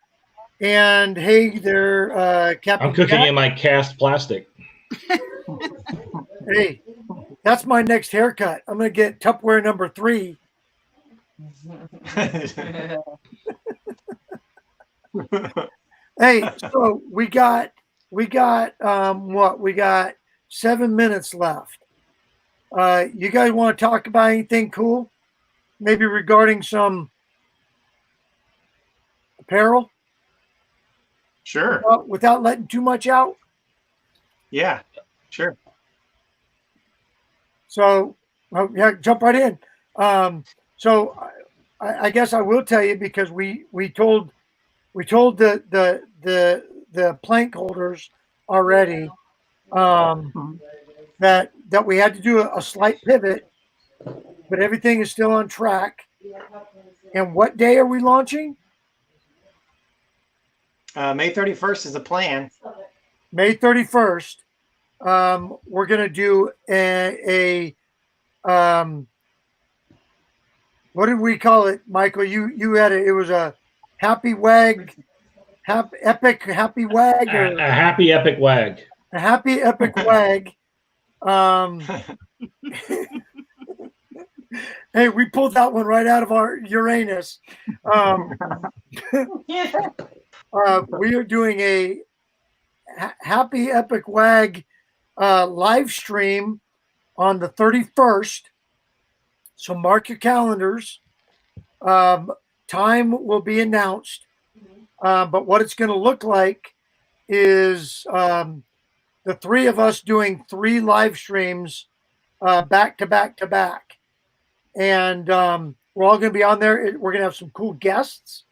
And hey there, Captain I'm cooking Jack. in my cast plastic. Hey, that's my next haircut. I'm gonna get Tupperware number 3. Hey, so we got what? We got 7 minutes left. You guys want to talk about anything cool? Maybe regarding some apparel Sure. without letting too much out. Yeah. Sure. So, yeah, jump right in. So I guess I will tell you because we told the plank holders already that we had to do a slight pivot, but everything is still on track. And what day are we launching? May 31st is the plan. May 31st. We're gonna do a what did we call it, Michael? You had it. It was a happy wag, epic happy wag, or A happy epic wag. a happy epic wag. Hey, we pulled that one right out of our Uranus. We are doing a happy epic wag live stream on the 31st. So mark your calendars. Time will be announced. But what it's going to look like is the 3 of us doing 3 live streams back to back to back. And we're all going to be on there. We're going to have some cool guests.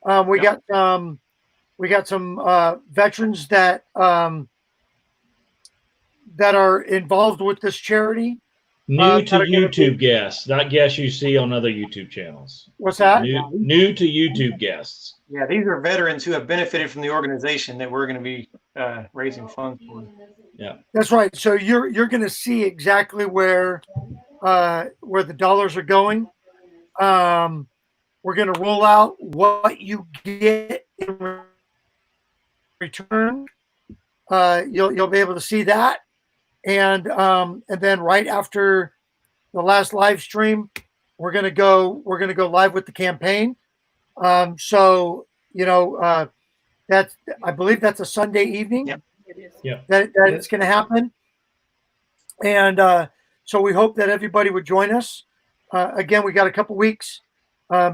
We got some veterans that are involved with this charity. New to that are gonna be- YouTube guests, not guests you see on other YouTube channels. What's that? New to YouTube guests. Yeah, these are veterans who have benefited from the organization that we're going to be raising funds for. That's right. So you're going to see exactly where the dollars are going. We're going to roll out what you get in return. You'll be able to see that, and then right after the last live stream, we're going to go live with the campaign. So that's, I believe that's a Sunday evening. Yep. It is. Yeah. That it's going to happen, and so we hope that everybody would join us. Again, we got a couple weeks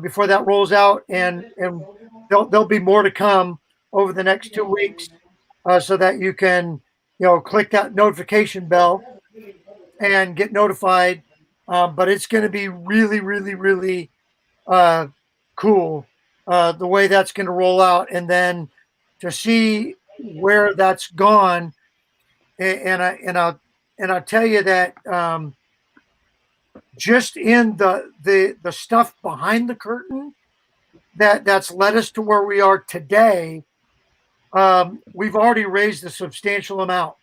before that rolls out, and there'll be more to come over the next 2 weeks, so that you can click that notification bell and get notified. But it's going to be really, really, really cool the way that's going to roll out, and then to see where that's gone. And I'll tell you that just in the stuff behind the curtain that's led us to where we are today, we've already raised a substantial amount.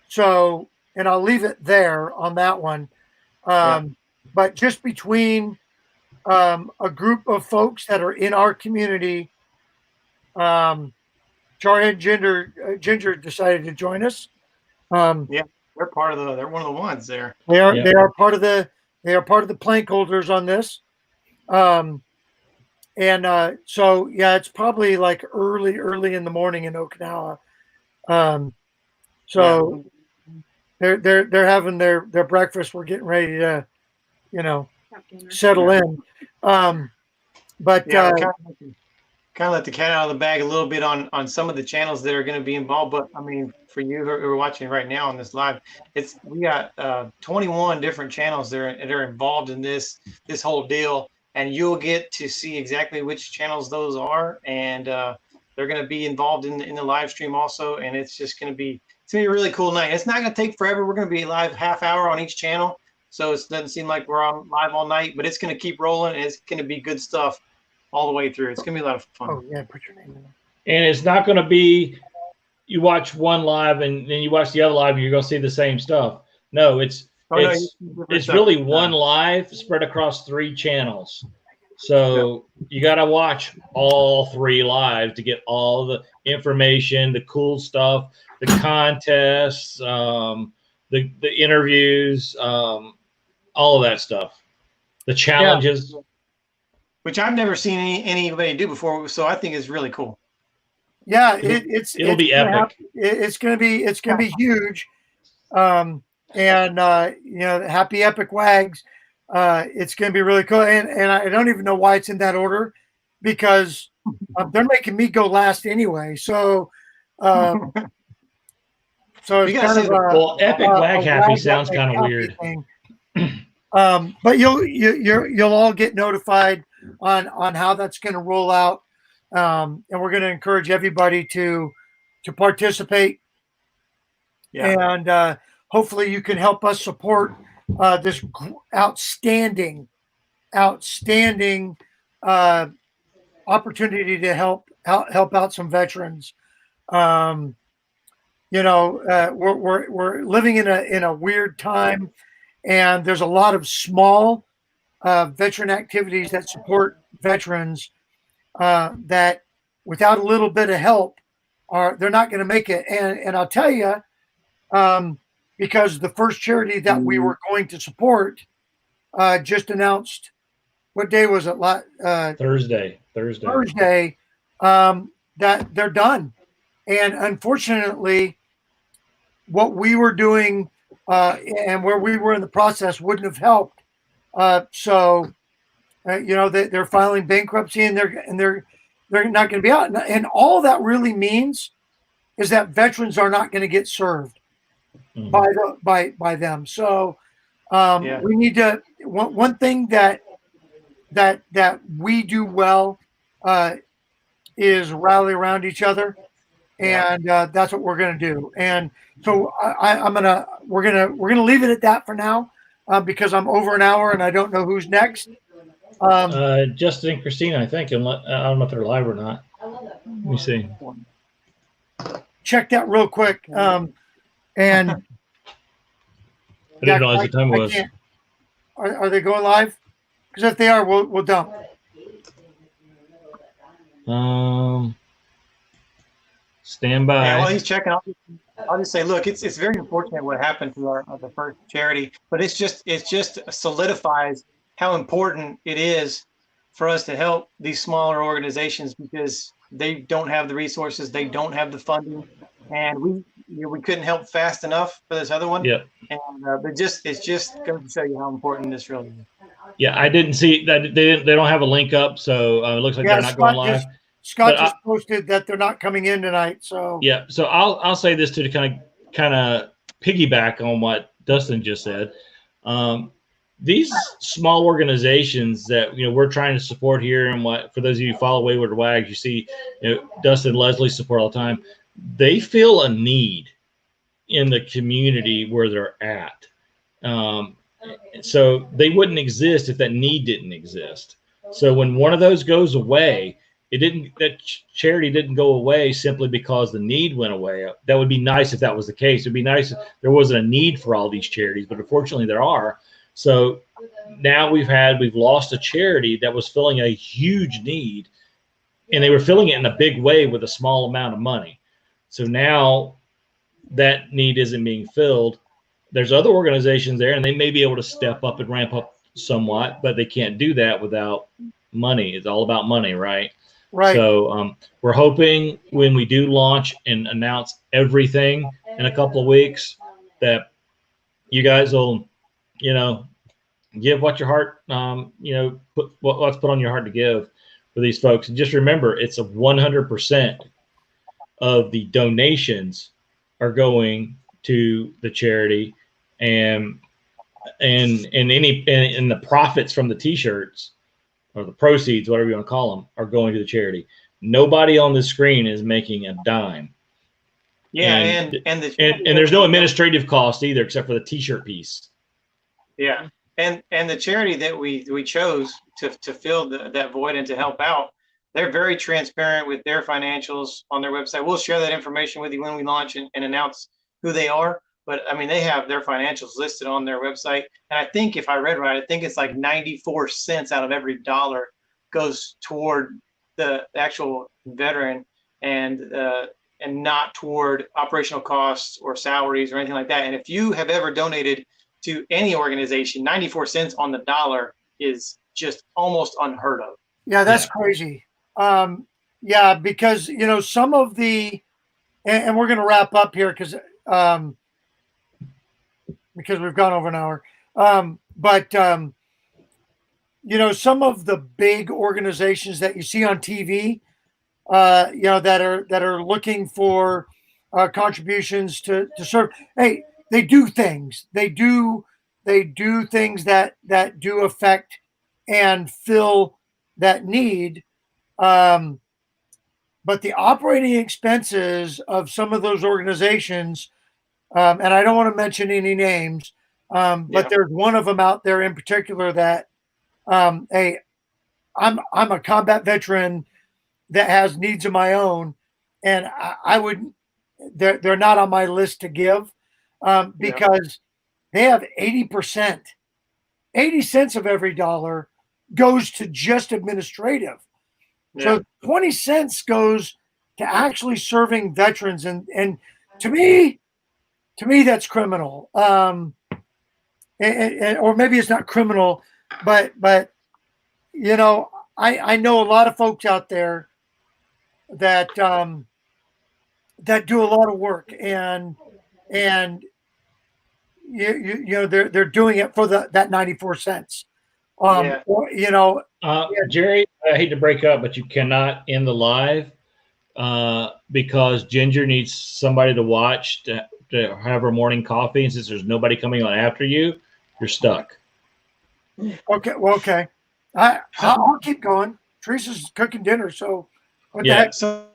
So, and I'll leave it there on that one. But just between a group of folks that are in our community, Jarhead Ginger decided to join us. They're they're one of the ones there. They are part of the plank holders on this. So yeah, it's probably like early in the morning in Okinawa. So they're having their breakfast. We're getting ready to, settle in. But kind of let the cat out of the bag a little bit on some of the channels that are going to be involved. But I mean, for you who are watching right now on this live, we got 21 different channels that are involved in this whole deal, and you'll get to see exactly which channels those are, and they're going to be involved in the live stream also. And it's just going to be a really cool night. It's not going to take forever. We're going to be live half hour on each channel, so it doesn't seem like we're on live all night, but it's going to keep rolling, and it's going to be good stuff all the way through. It's going to be a lot of fun. oh yeah, put your name in there. And it's not going to be you watch one live and then you watch the other live and you're going to see the same stuff. No, it's really one live spread across 3 channels. So you got to watch all 3 live to get all the information, the cool stuff, the contests, the interviews, all of that stuff, the challenges. Yeah. Which I've never seen anybody do before, so I think it's really cool. Yeah, it'll be epic. It's gonna be huge. Happy Epic Wags. It's gonna be really cool, and I don't even know why it's in that order, because they're making me go last anyway. So it's kind of Epic Wag Happy sounds kind of weird. But you'll all get notified on how that's going to roll out, and we're going to encourage everybody to participate. And hopefully you can help us support this outstanding opportunity to help out some veterans. We're living in a weird time, and there's a lot of small veteran activities that support veterans that without a little bit of help they're not going to make it. And I'll tell you, because the first charity that we were going to support just announced, what day was it? Thursday. That they're done. And unfortunately, what we were doing and where we were in the process wouldn't have helped. So they're filing bankruptcy, and they're not going to be out. And all that really means is that veterans are not going to get served by them. So we need to. One thing that we do well is rally around each other. and that's what we're going to do. And so we're gonna leave it at that for now, because I'm over an hour and I don't know who's next. Justin and Christina, I think. I don't know if they're live or not. Let me see. Check that real quick. And I didn't realize the time was. Are they going live? Because if they are, we'll dump. Stand by. Yeah, while he's checking, I'll just say, look, it's very unfortunate what happened to the first charity, but it just solidifies how important it is for us to help these smaller organizations, because they don't have the resources, they don't have the funding, and we couldn't help fast enough for this other one. Yep. And but it's just going to show you how important this really is. Yeah, I didn't see that they don't have a link up, so it looks like they're not going live. Scott just posted that they're not coming in tonight. So yeah, so I'll say this too, to kind of piggyback on what Dustin just said. These small organizations that we're trying to support here, and what for those of you who follow Wayward Wags, you see Dustin and Leslie support all the time. They feel a need in the community where they're at. So they wouldn't exist if that need didn't exist. So when one of those goes away, that charity didn't go away simply because the need went away. That would be nice if that was the case. It'd be nice if there wasn't a need for all these charities, but unfortunately there are. So now we've lost a charity that was filling a huge need, and they were filling it in a big way with a small amount of money. So now that need isn't being filled. There's other organizations there, and they may be able to step up and ramp up somewhat, but they can't do that without money. It's all about money, right? Right. So we're hoping when we do launch and announce everything in a couple of weeks that you guys will, give what your heart, put what's put on your heart to give for these folks. And just remember, it's 100% of the donations are going to the charity, and the profits from the t-shirts, or the proceeds, whatever you want to call them, are going to the charity. Nobody on the screen is making a dime. Yeah, and there's no administrative cost either, except for the t-shirt piece. Yeah, and the charity that we chose to fill that void and to help out, they're very transparent with their financials on their website. We'll share that information with you when we launch and announce who they are. But I mean, they have their financials listed on their website. And I think if I read right, I think it's like 94 cents out of every dollar goes toward the actual veteran, and not toward operational costs or salaries or anything like that. And if you have ever donated to any organization, 94 cents on the dollar is just almost unheard of. Yeah, that's crazy. Yeah, because some of the, and we're going to wrap up here because we've gone over an hour. But some of the big organizations that you see on TV, that are looking for contributions to serve. Hey, they do things. They do things that do affect and fill that need. But the operating expenses of some of those organizations, and I don't want to mention any names, but there's one of them out there in particular that, hey, I'm a combat veteran that has needs of my own, and they're not on my list to give, because they have 80%, 80 cents of every dollar goes to just administrative. So 20 cents goes to actually serving veterans. And to me, that's criminal. Or maybe it's not criminal, but I know a lot of folks out there that that do a lot of work, and they're doing it for that 94 cents. Jerry, I hate to break up, but you cannot end the live because Ginger needs somebody to watch to have her morning coffee, and since there's nobody coming on after you, you're stuck. Okay. Well, okay. I'll keep going. Teresa's cooking dinner, so what the heck? So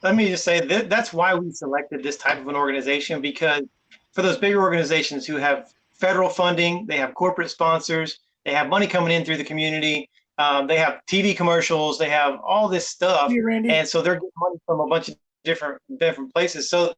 let me just say that that's why we selected this type of an organization, because for those bigger organizations who have federal funding, they have corporate sponsors, they have money coming in through the community, they have TV commercials, they have all this stuff, Hey, Randy. and so they're getting money from a bunch of different places. So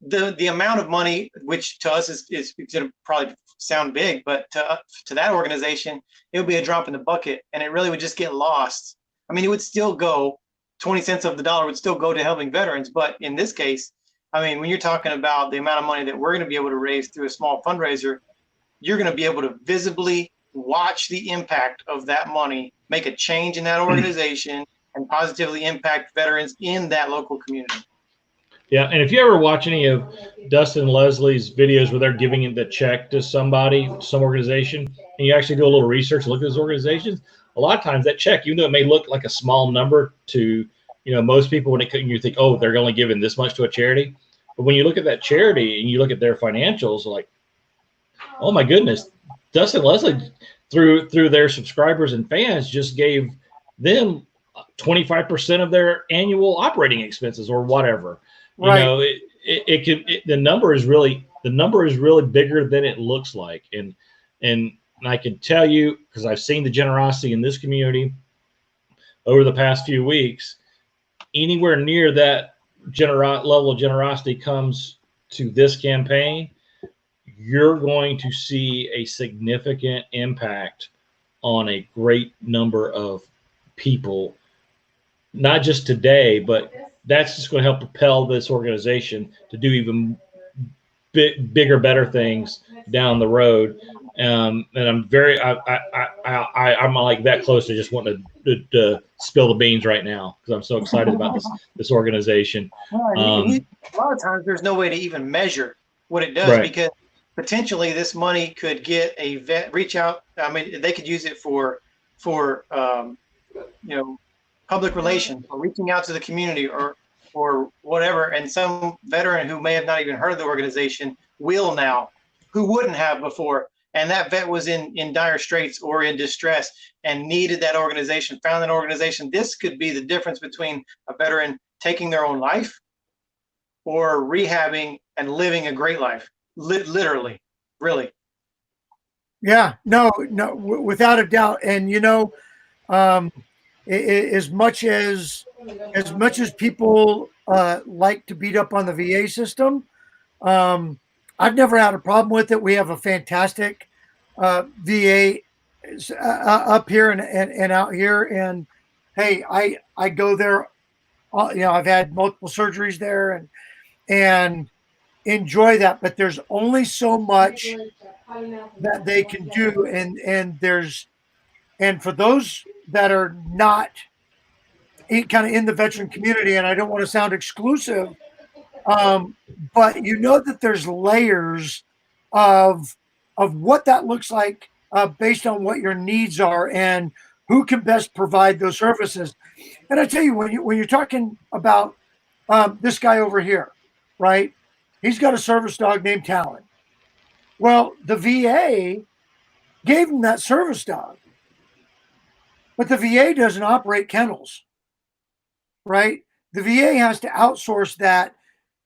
the amount of money, which to us is going to probably sound big, but to that organization, it would be a drop in the bucket, and it really would just get lost. I mean, it would still go 20 cents of the dollar would still go to helping veterans. But in this case, I mean, when you're talking about the amount of money that we're going to be able to raise through a small fundraiser, you're going to be able to visibly watch the impact of that money, make a change in that organization, and positively impact veterans in that local community. Yeah, and if you ever watch any of Dustin and Leslie's videos where they're giving the check to somebody, some organization, and you actually do a little research, look at those organizations, a lot of times that check, even though it may look like a small number to, most people, when you think, oh, they're only giving this much to a charity. But when you look at that charity and you look at their financials, like, oh my goodness, Dustin and Leslie, through their subscribers and fans, just gave them 25% of their annual operating expenses or whatever. Right. The number is really bigger than it looks like. And I can tell you, because I've seen the generosity in this community over the past few weeks, anywhere near that level of generosity comes to this campaign, you're going to see a significant impact on a great number of people, not just today, but that's just going to help propel this organization to do even bigger, better things down the road. And I'm I'm like that close to just wanting to spill the beans right now because I'm so excited about this organization. A lot of times there's no way to even measure what it does, because potentially this money could get a vet reach out. I mean, they could use it for public relations, or reaching out to the community, or whatever. And some veteran who may have not even heard of the organization will now, who wouldn't have before. And that vet was in dire straits or in distress and needed that organization, found that organization. This could be the difference between a veteran taking their own life or rehabbing and living a great life. Literally, really. Yeah, no, without a doubt. And as much as people like to beat up on the VA system, I've never had a problem with it. We have a fantastic VA up here and out here. And hey, I go there. I've had multiple surgeries there and enjoy that. But there's only so much that they can do, and for those that are not kind of in the veteran community, and I don't want to sound exclusive, but that there's layers of what that looks like based on what your needs are and who can best provide those services. And I tell you, when you're talking about this guy over here, right? He's got a service dog named Talon. Well, the VA gave him that service dog, but the VA doesn't operate kennels, right? The VA has to outsource that,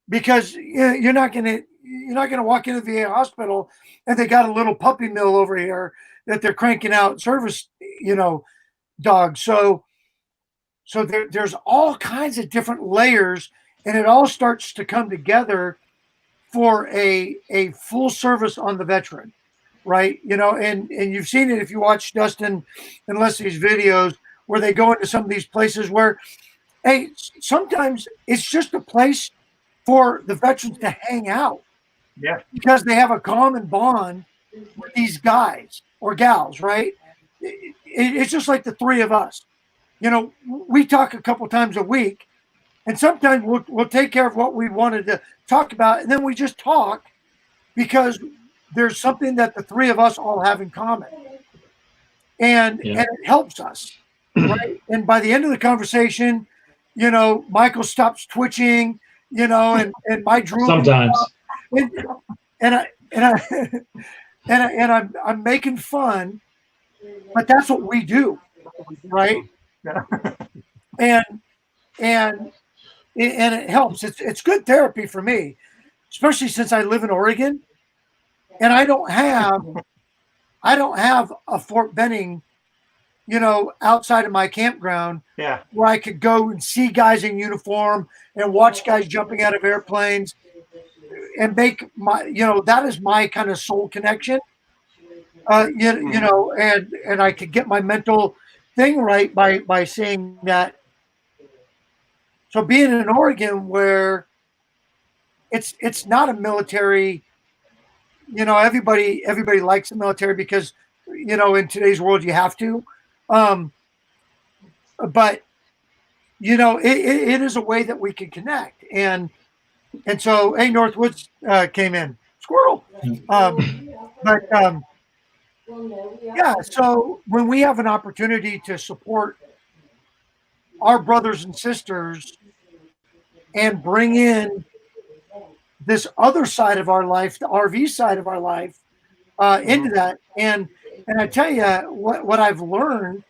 because you're not going to walk into the VA hospital and they got a little puppy mill over here that they're cranking out service, dogs. So there's all kinds of different layers, and it all starts to come together for a full service on the veteran, right? And you've seen it if you watch Dustin and Leslie's videos where they go into some of these places where, hey, sometimes it's just a place for the veterans to hang out. Yeah. Because they have a common bond with these guys or gals, right? It's just like the three of us. We talk a couple times a week, and sometimes we'll take care of what we wanted to talk about, and then we just talk because there's something that the three of us all have in common. And it helps us, right? And by the end of the conversation, Michael stops twitching, and my drool sometimes, I'm making fun, but that's what we do, right? Yeah. And and it helps. It's good therapy for me, especially since I live in Oregon, and I don't have a Fort Benning, outside of my campground Yeah. where I could go and see guys in uniform and watch guys jumping out of airplanes and make my, that is my kind of soul connection. And I could get my mental thing right by seeing that. So being in Oregon where it's not a military, everybody likes the military because, in today's world you have to. But it is a way that we can connect. And so, hey, Northwoods came in. Squirrel. Yeah, so when we have an opportunity to support our brothers and sisters and bring in this other side of our life, the RV side of our life, into that, and I tell you what I've learned,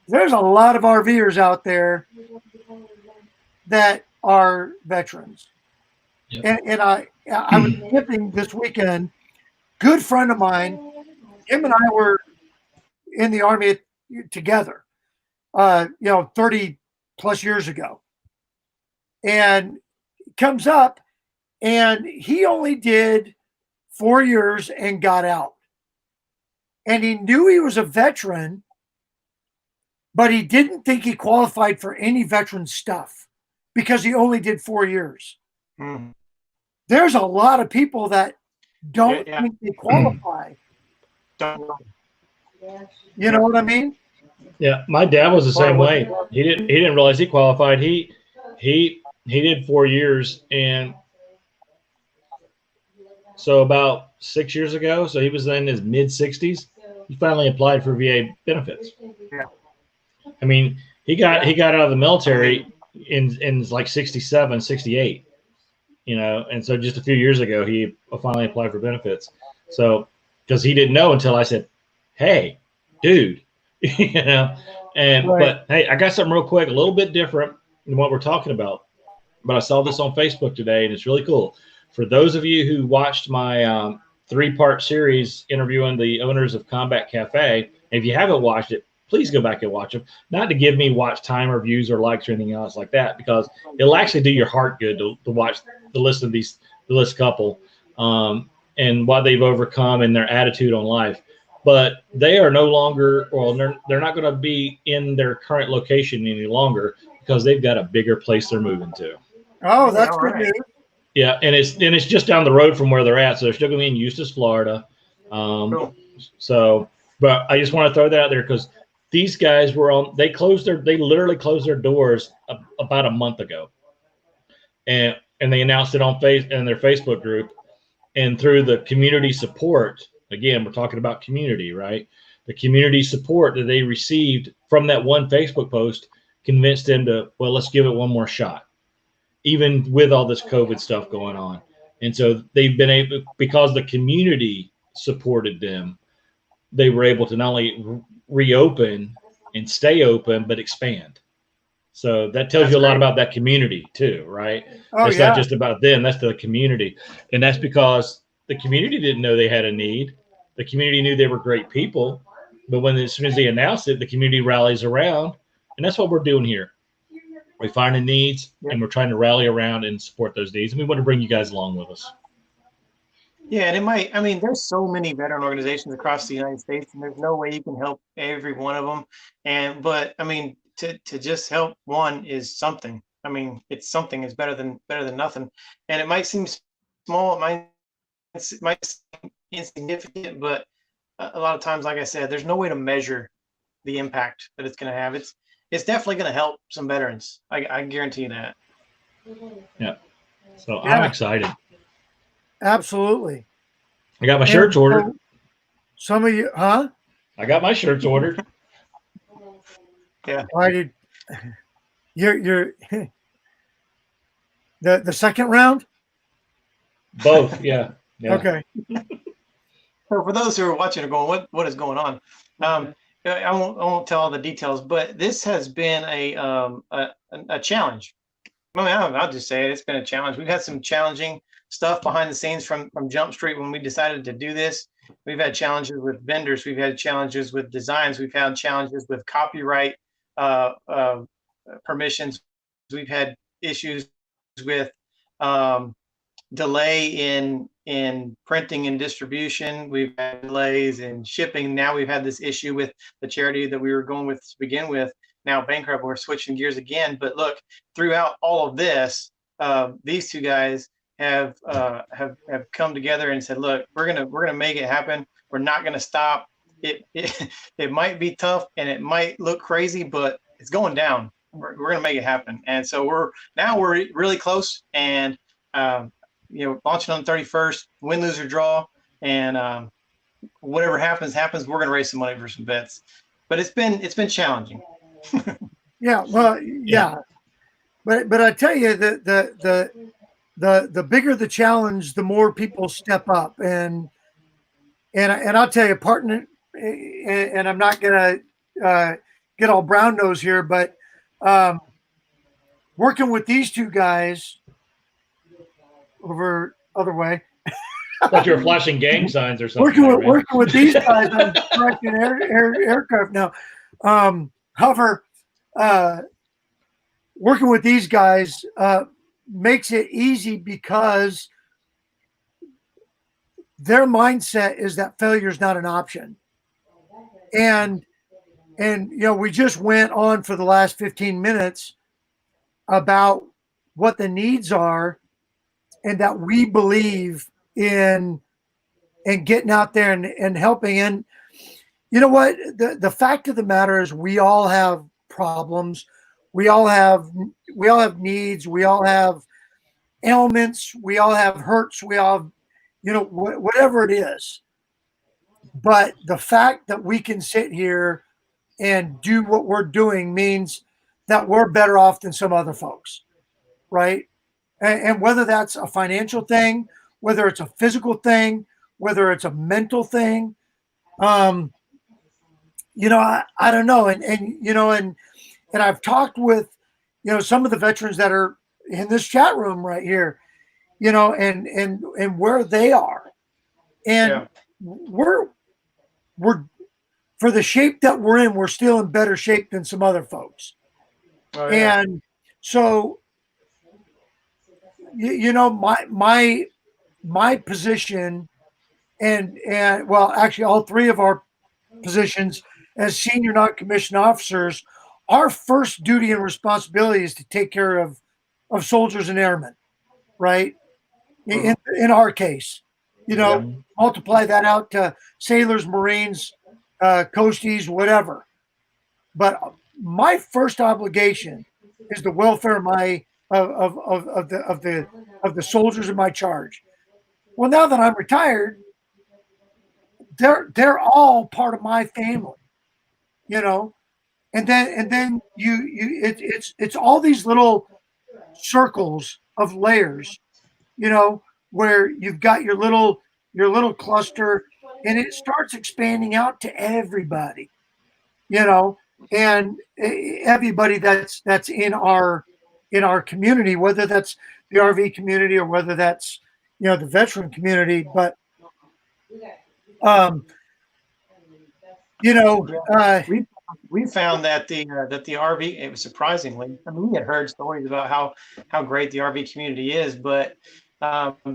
there's a lot of RVers out there that are veterans. Yep. And I was camping this weekend. Good friend of mine, him and I were in the Army together, 30 plus years ago. And comes up and he only did 4 years and got out. And he knew he was a veteran, but he didn't think he qualified for any veteran stuff because he only did 4 years. Mm. There's a lot of people that don't think they qualify. You know what I mean? Yeah, my dad was the same way. He didn't realize he qualified. He did 4 years, and so about 6 years ago, so he was in his mid-60s, he finally applied for VA benefits. Yeah. I mean, he got out of the military in like 67, 68, and so just a few years ago, he finally applied for benefits. So, because he didn't know until I said, hey, dude, Right. But hey, I got something real quick, a little bit different than what we're talking about, but I saw this on Facebook today and it's really cool. For those of you who watched my 3-part series interviewing the owners of Combat Cafe, if you haven't watched it, please go back and watch them. Not to give me watch time or views or likes or anything else like that, because it'll actually do your heart good to watch, to listen to this couple and what they've overcome and their attitude on life. But they are no longer, well, they're not going to be in their current location any longer because they've got a bigger place they're moving to. Oh, that's good news. Yeah, and it's just down the road from where they're at, so they're still going to be in Eustis, Florida. Cool. So, but I just want to throw that out there because these guys they literally closed their doors about a month ago, and they announced it on their Facebook group, and through the community support. Again, we're talking about community, right? The community support that they received from that one Facebook post convinced them to, well, let's give it one more shot, even with all this COVID stuff going on. And so they've been able, because the community supported them, they were able to not only reopen and stay open, but expand. So that tells you a lot about that community too, right? It's not just about them, that's the community. And that's because the community didn't know they had a need. The community knew they were great people, but as soon as they announced it, the community rallies around, and that's what we're doing here. We find the needs, and we're trying to rally around and support those needs, and we want to bring you guys along with us. Yeah, and there's so many veteran organizations across the United States, and there's no way you can help every one of them. But to just help one is something. It's something. It's better than nothing. And it might seem small. It might seem insignificant, but a lot of times, like I said, there's no way to measure the impact that it's going to have. It's definitely going to help some veterans. I guarantee you that. Yeah. So I'm excited. Absolutely. I got my shirts ordered. Some of you, huh? I got my shirts ordered. Yeah. I did. You're the second round? Both, yeah. Okay. So for those who are watching or going, what is going on? I won't tell all the details, but this has been a challenge. I mean, I'll just say it. It's been a challenge. We've had some challenging stuff behind the scenes from Jump Street when we decided to do this. We've had challenges with vendors. We've had challenges with designs. We've had challenges with copyright uh, uh, permissions. We've had issues with um, delay in printing and distribution. We've had delays in shipping. Now we've had this issue with the charity that we were going with to begin with. Now bankrupt. We're switching gears again. But look, throughout all of this, these two guys have come together and said, "Look, we're gonna make it happen. We're not gonna stop. It might be tough and it might look crazy, but it's going down. We're gonna make it happen." And so we're really close, and launching on the 31st, win, lose, or draw, and whatever happens. We're gonna raise some money for some bets, but it's been challenging. Yeah, well, yeah, but I tell you the bigger the challenge, the more people step up, and I'll tell you, partner, and I'm not gonna get all brown nose here, but working with these two guys over other way. Like you're flashing gang signs or something. Working with these guys on directing aircraft now. However, working with these guys makes it easy because their mindset is that failure is not an option. And we just went on for the last 15 minutes about what the needs are, and that we believe in getting out there and helping. And you know what? The fact of the matter is we all have problems. We all have needs. We all have ailments. We all have hurts. We all have, whatever it is. But the fact that we can sit here and do what we're doing means that we're better off than some other folks, right? And whether that's a financial thing, whether it's a physical thing, whether it's a mental thing, I don't know. And I've talked with, some of the veterans that are in this chat room right here, and where they are. And we're for the shape that we're in, we're still in better shape than some other folks. Oh, yeah. And so, my position and well, actually all three of our positions as senior non-commissioned officers, our first duty and responsibility is to take care of soldiers and airmen, right? In our case, multiply that out to sailors, Marines, coasties, whatever. But my first obligation is the welfare of the soldiers in my charge. Well, now that I'm retired, they're all part of my family, and then it's all these little circles of layers, where you've got your little cluster, and it starts expanding out to everybody, and everybody that's in our community, whether that's the RV community or whether that's the veteran community. But we found that the RV, it was surprisingly, I mean, we had heard stories about how great the RV community is, but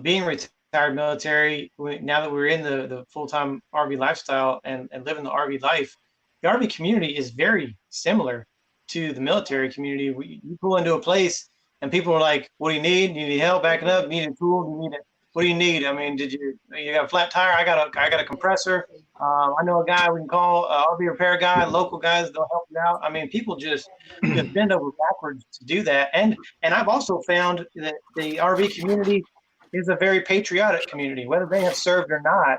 being retired military, now that we're in the full-time RV lifestyle and living the RV life, the RV community is very similar to the military community. You pull into a place and people are like, "What do you need? Do you need help backing up? Do you need a tool? Do you need it? What do you need? I mean, you got a flat tire? I got a compressor. I know a guy we can call, RV repair guy, local guys, they'll help you out." I mean, people just bend over backwards to do that. And I've also found that the RV community is a very patriotic community, whether they have served or not.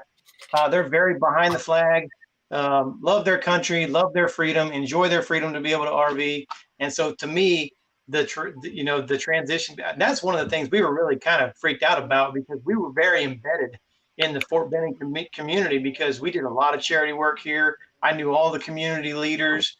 They're very behind the flag, love their country, love their freedom, enjoy their freedom to be able to RV. And so to me, the transition, that's one of the things we were really kind of freaked out about, because we were very embedded in the Fort Benning community, because we did a lot of charity work here. I knew all the community leaders.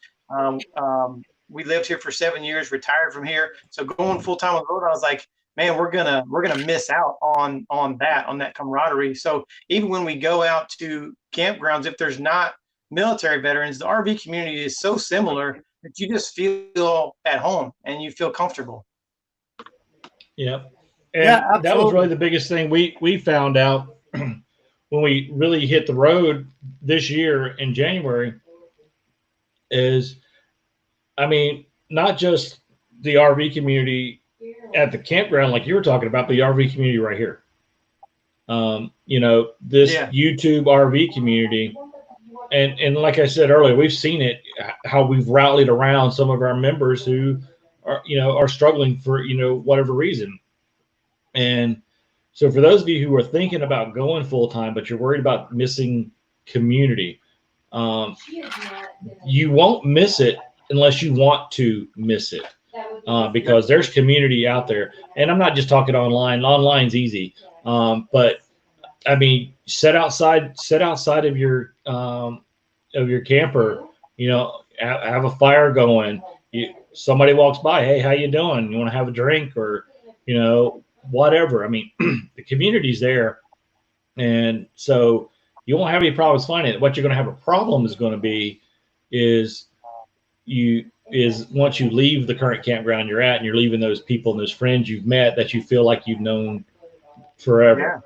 we lived here for 7 years, retired from here. So going full time on the road, I was like, man, we're gonna miss out on that camaraderie. So even when we go out to campgrounds, if there's not military veterans, the RV community is so similar that you just feel at home and you feel comfortable. Yep. And Yeah, that was really absolutely. the biggest thing we found out when we really hit the road this year in January is, I mean, not just the RV community at the campground like you were talking about, but the RV community right here. This Yeah. YouTube RV community, and like I said earlier, we've seen it, how we've rallied around some of our members who are struggling for whatever reason. And so for those of you who are thinking about going full time, but you're worried about missing community, you won't miss it unless you want to miss it, because there's community out there. And I'm not just talking online. Online's easy, but I mean, sit outside of your camper. Have a fire going. Somebody walks by, hey, how you doing? You want to have a drink or whatever. I mean, the community's there, and so you won't have any problems finding it. What you're going to have a problem is going to be is once you leave the current campground you're at and you're leaving those people and those friends you've met that you feel like you've known forever.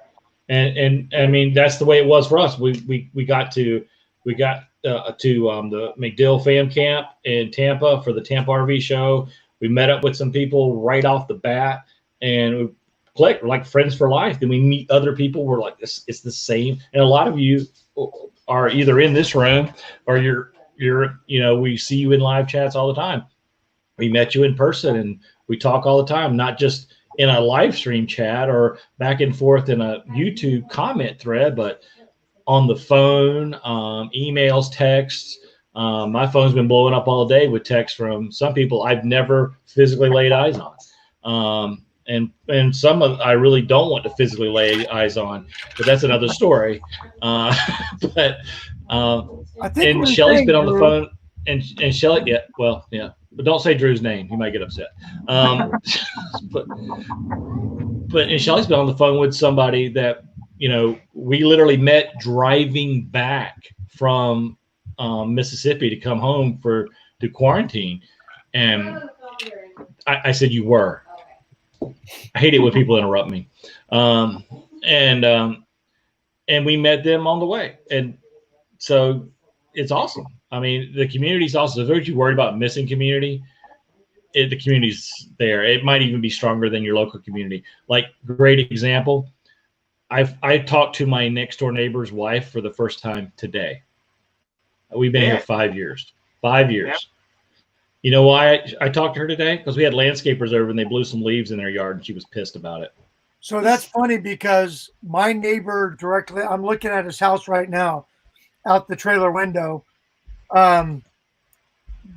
And I mean, that's the way it was for us. We got to the McDill Fam Camp in Tampa for the Tampa RV show. We met up with some people right off the bat, and we clicked. We're like friends for life. Then we meet other people. We're like, this. It's the same. And a lot of you are either in this room or you're we see you in live chats all the time. We met you in person and we talk all the time, not just in a live stream chat or back and forth in a YouTube comment thread, but on the phone, emails, texts. My phone's been blowing up all day with texts from some people I've never physically laid eyes on. And some I really don't want to physically lay eyes on, but that's another story. But I think and we're Shelly's saying, been on the Drew, phone, and Shelly, yeah, well, yeah, but don't say Drew's name; he might get upset. But and Shelly's been on the phone with somebody that we literally met driving back from Mississippi to come home to quarantine, and I said you were. I hate it when people interrupt me, and we met them on the way, and so it's awesome. I mean, the community's awesome. So if you're worried about missing community, the community's there. It might even be stronger than your local community. Like, great example, I talked to my next door neighbor's wife for the first time today. We've been here 5 years. 5 years. Yep. You know why I talked to her today? Because we had landscapers over and they blew some leaves in their yard and she was pissed about it. So that's funny because my neighbor directly, I'm looking at his house right now out the trailer window.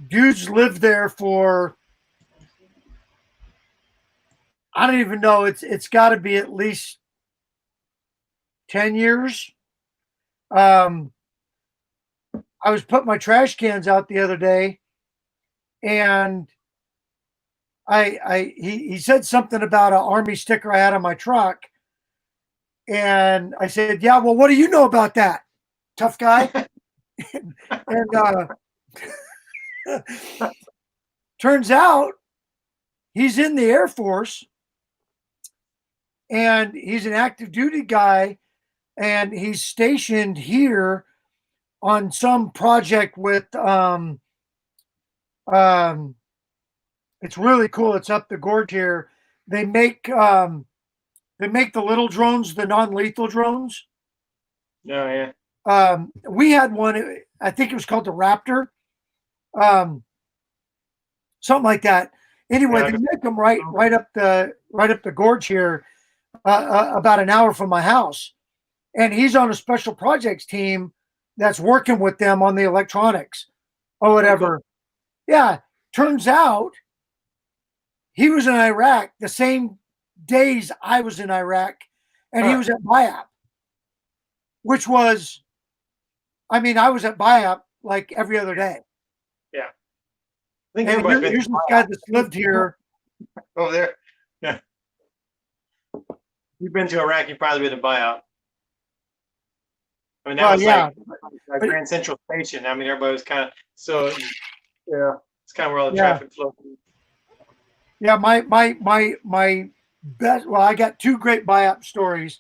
Dudes lived there for, I don't even know, it's got to be at least 10 years. I was putting my trash cans out the other day, and he said something about an Army sticker I had on my truck, and I said, yeah, well, what do you know about that, tough guy? and turns out he's in the Air Force, and he's an active duty guy, and he's stationed here on some project with it's really cool. It's up the gorge here. They make the little drones, the non-lethal drones. Oh yeah. We had one, I think it was called the Raptor. Something like that. Anyway, they make them right up the gorge here, about an hour from my house. And he's on a special projects team that's working with them on the electronics or whatever. Okay. Yeah. Turns out he was in Iraq the same days I was in Iraq, and he was at BIAP, which was, I mean, I was at BIAP like every other day. Yeah. think And everybody's been here's this guy that's lived here. over there. Yeah. You've been to Iraq, you've probably been to buyout. I mean, that Well, was yeah. like Grand Central Station. I mean, everybody was kind of so. Yeah, it's kind of where all the Yeah. traffic flows. Yeah, my best. Well, I got two great buyout stories.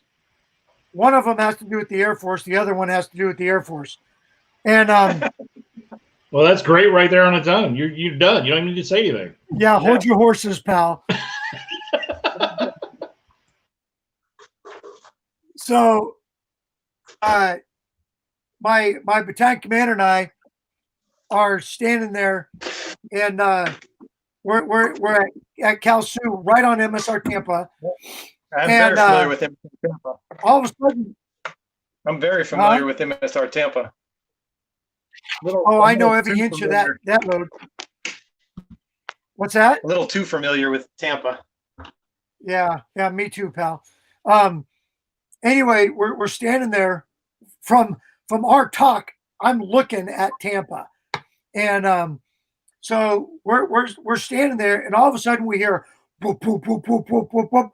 One of them has to do with the Air Force. The other one has to do with the Air Force. And Well, that's great right there on its own. You're done. You don't even need to say anything. yeah, hold your horses, pal. So, my battalion commander and I are standing there, and we're at Cal Su, right on MSR Tampa. I'm And, very familiar with MSR Tampa. All of a sudden, I'm very familiar with MSR Tampa. I know every inch of that road. What's that? A little too familiar with Tampa. Yeah, me too, pal. Anyway, we're standing there from our talk. I'm looking at Tampa, and so we're standing there, and all of a sudden we hear boop boop boop boop boop boop boop,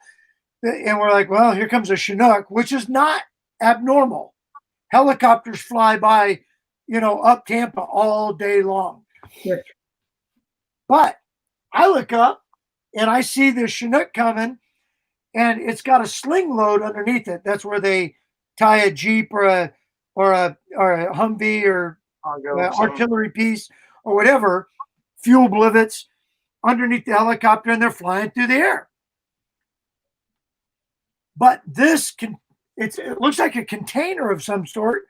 and we're like, well, here comes a Chinook, which is not abnormal. Helicopters fly by, up Tampa all day long. Yeah. But I look up and I see this Chinook coming, and it's got a sling load underneath it. That's where they tie a Jeep or a Humvee or artillery piece or whatever, fuel blivets underneath the helicopter, and they're flying through the air. But it looks like a container of some sort,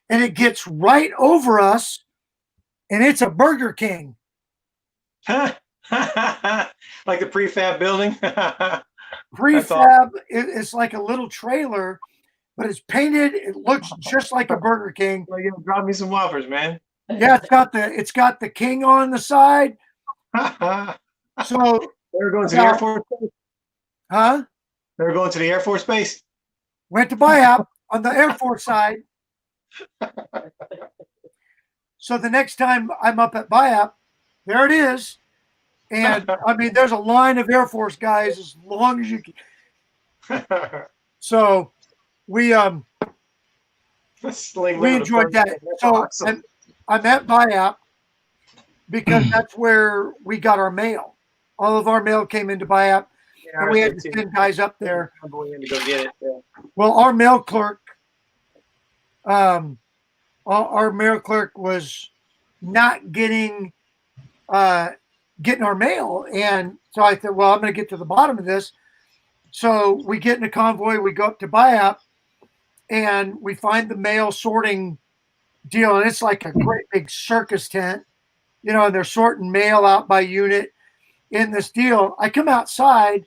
and it gets right over us, and it's a Burger King. Like the prefab building. Prefab, it's like a little trailer, but it's painted. It looks just like a Burger King. Well, drop me some Whoppers, man. Yeah, it's got the king on the side. So they're going to the Air Force Base. Huh? They're going to the Air Force Base. Went to buyout on the Air Force side. So the next time I'm up at buyout, there it is. And I mean, there's a line of Air Force guys as long as you can. So we enjoyed that. So awesome. I'm at buyout because that's where we got our mail. All of our mail came into buyout, and we had to send guys up there. I'm going in to go get it. Yeah. Well, our mail clerk, was not getting our mail, and so I thought, well, I'm going to get to the bottom of this. So we get in a convoy, we go up to buyout, and we find the mail sorting deal, and it's like a great big circus tent, and they're sorting mail out by unit in this deal. I come outside,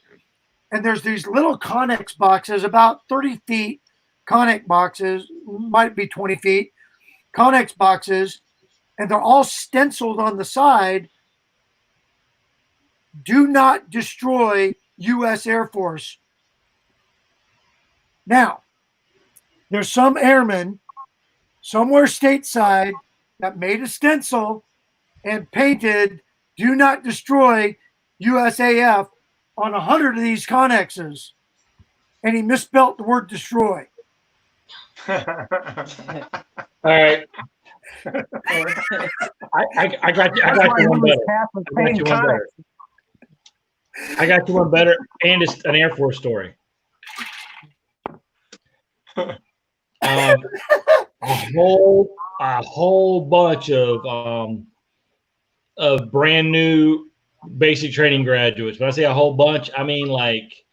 and there's these little Connex boxes, about 30 feet, Connex boxes, might be 20 feet, Connex boxes, and they're all stenciled on the side. Do not destroy U.S. Air Force. Now, there's some airmen somewhere stateside that made a stencil and painted "Do not destroy USAF" on 100 of these Connexes, and he misspelled the word "destroy." All right. I got you one better. I got you one better, and it's an Air Force story. A whole bunch of brand new basic training graduates. When I say a whole bunch, I mean like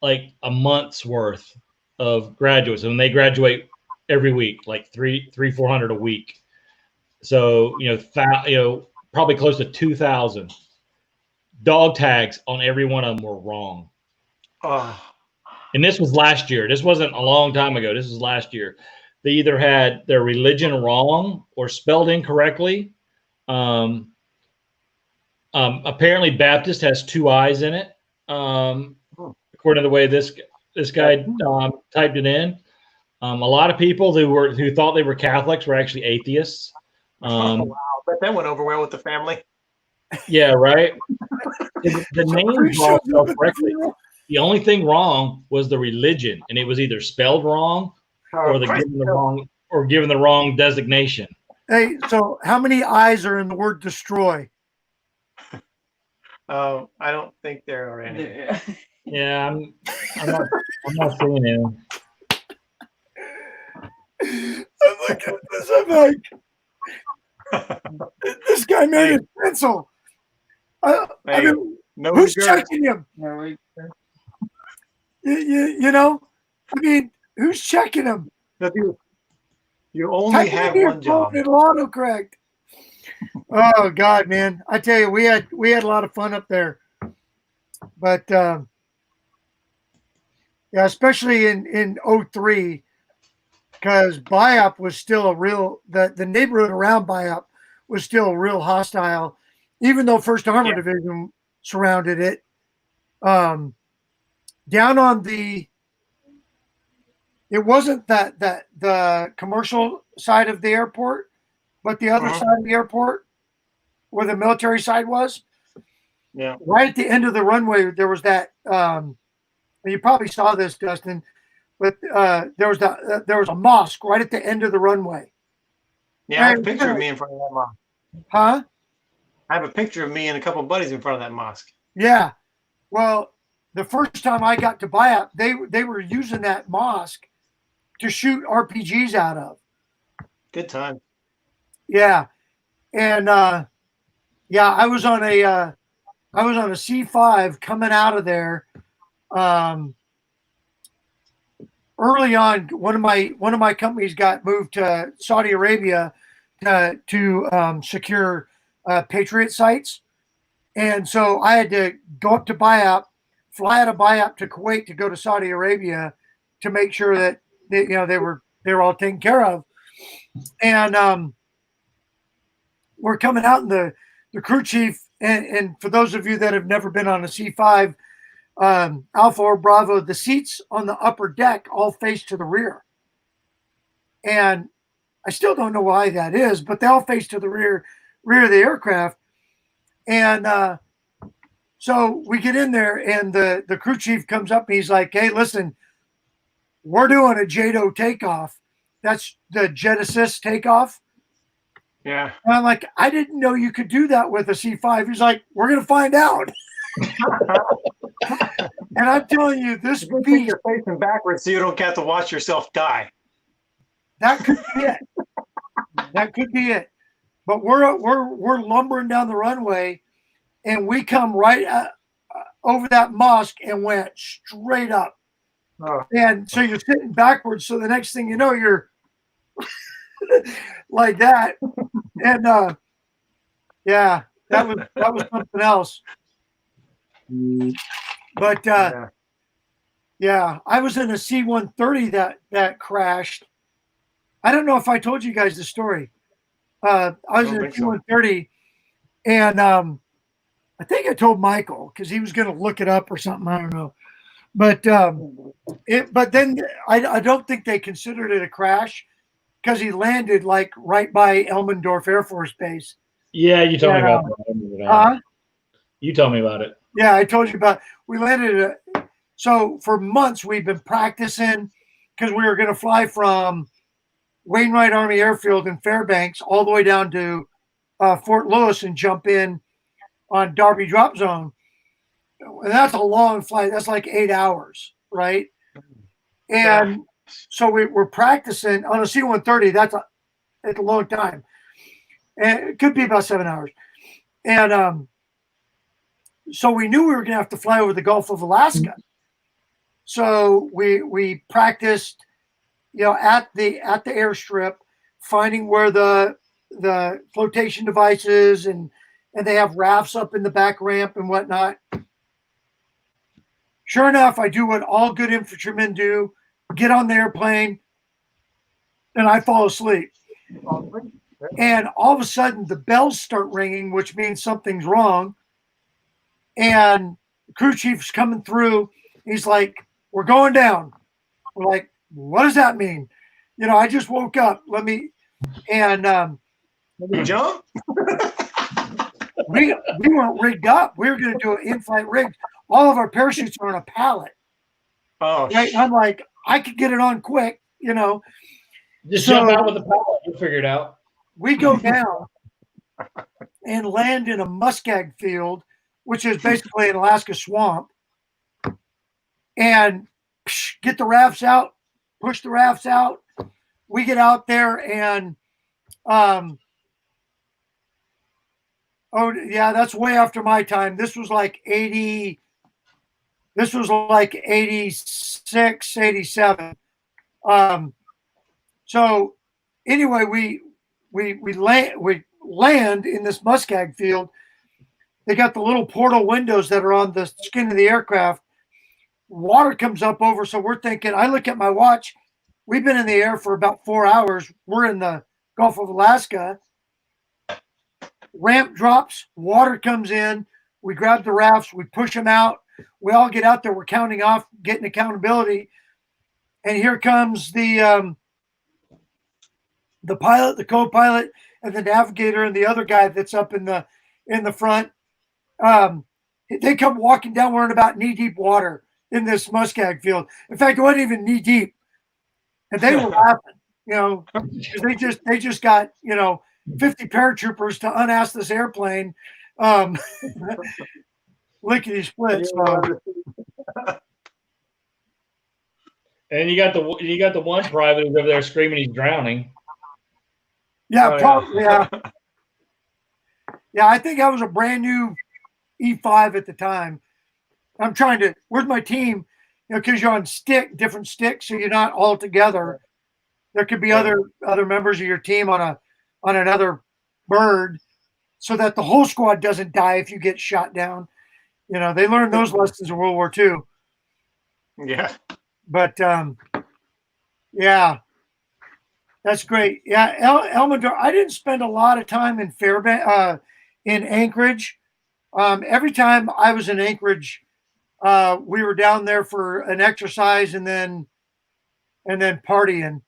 a month's worth of graduates, and they graduate every week, like 400 a week. So probably close to 2,000 dog tags on every one of them were wrong. Oh. And this was last year. This wasn't a long time ago. This was last year. They either had their religion wrong or spelled incorrectly. Apparently Baptist has 2 eyes in it. According to the way this guy typed it in. A lot of people who thought they were Catholics were actually atheists. Wow, but that went over well with the family. Yeah, right. The names were all spelled correctly. The only thing wrong was the religion, and it was either spelled wrong or given the wrong designation. Hey, so how many I's are in the word destroy? I don't think there are any. Yeah, I'm not seeing it. I'm looking at this. I'm like, this guy made Hey. a pencil. I Hey, mean, no who's regrets. checking him? You know, I mean, who's checking him? You only Type it have into your one job. phone, it'll autocorrect. Oh God, man! I tell you, we had a lot of fun up there, but yeah, especially in 03, because Biop was still a real the neighborhood around Biop was still real hostile, even though First Armor Division surrounded it. Down on the, it wasn't that the commercial side of the airport, but the other side of the airport where the military side was. Yeah. Right at the end of the runway, there was that. You probably saw this, Dustin, but there was a mosque right at the end of the runway. Yeah, I have a picture of me in front of that mosque. Huh? I have a picture of me and a couple of buddies in front of that mosque. Yeah. Well, the first time I got to Biop, they were using that mosque to shoot RPGs out of. Good time. Yeah, and yeah, I was on a C5 coming out of there. Early on, one of my companies got moved to Saudi Arabia to secure Patriot sites, and so I had to go up to Biop, fly out of Biop to Kuwait to go to Saudi Arabia to make sure that they were all taken care of, and we're coming out, and the crew chief, and for those of you that have never been on a C5, Alpha or Bravo, the seats on the upper deck all face to the rear. And I still don't know why that is, but they all face to the rear of the aircraft. And so we get in there, and the crew chief comes up and he's like, "Hey, listen, we're doing a JATO takeoff. That's the jet assist takeoff." Yeah. And I'm like, "I didn't know you could do that with a C5. He's like, "We're going to find out." And I'm telling you, this beast, you're facing backwards so you don't have to watch yourself die. that could be it. That could be it. But we're lumbering down the runway, and we come right over that mosque and went straight up. Oh. And so you're sitting backwards. So the next thing you know, you're like that. And yeah, that was something else. But yeah, I was in a C-130 that crashed. I don't know if I told you guys the story. I was in a C-130, and I think I told Michael because he was going to look it up or something. I don't know. But but then I don't think they considered it a crash because he landed like right by Elmendorf Air Force Base. Yeah, you told me about that. You told me about it. Yeah, I told you about. We landed. So for months we've been practicing because we were going to fly from Wainwright Army Airfield in Fairbanks all the way down to Fort Lewis and jump in on Darby Drop Zone. And that's a long flight. That's like 8 hours, right? And so we're practicing on a C-130. That's a long time. And it could be about 7 hours. And so we knew we were going to have to fly over the Gulf of Alaska. So we practiced, at the airstrip, finding where the flotation devices and they have rafts up in the back ramp and whatnot. Sure enough, I do what all good infantrymen do: get on the airplane, and I fall asleep. And all of a sudden, the bells start ringing, which means something's wrong. And the crew chief's coming through. He's like, "We're going down." We're like, "What does that mean?" I just woke up. Let me jump. we weren't rigged up. We were going to do an in-flight rig. All of our parachutes are on a pallet. Oh, Right? I'm like, I could get it on quick, you know. Just So- jump out with the pallet. You'll figure it out. We go down and land in a muskeg field, which is basically an Alaska swamp, and get the rafts out, push the rafts out. We get out there and, oh yeah, that's way after my time. This was like 86, 87. So anyway, we land in this muskeg field. They got the little portal windows that are on the skin of the aircraft. Water comes up over, so we're thinking. I look at my watch. We've been in the air for about 4 hours. We're in the Gulf of Alaska. Ramp drops. Water comes in. We grab the rafts. We push them out. We all get out there. We're counting off, getting accountability, and here comes the pilot, the co-pilot, and the navigator, and the other guy that's up in the front. They come walking down. We're in about knee-deep water in this muskeg field. In fact, it wasn't even knee-deep. And they were laughing, you know, because they just got, you know, 50 paratroopers to unass this airplane. Lickety split. So. And you got the one private who's over there screaming he's drowning. Yeah, Oh, probably. Yeah. Yeah, I think I was a brand new E5 at the time. I'm trying to. Where's my team? You know, because you're on different sticks, so you're not all together. There could be other members of your team on another bird, so that the whole squad doesn't die if you get shot down. You know, they learned those lessons in World War II. yeah. But yeah, that's great. Yeah, Elmendorf. I didn't spend a lot of time in in Anchorage. Every time I was in Anchorage, we were down there for an exercise and then partying,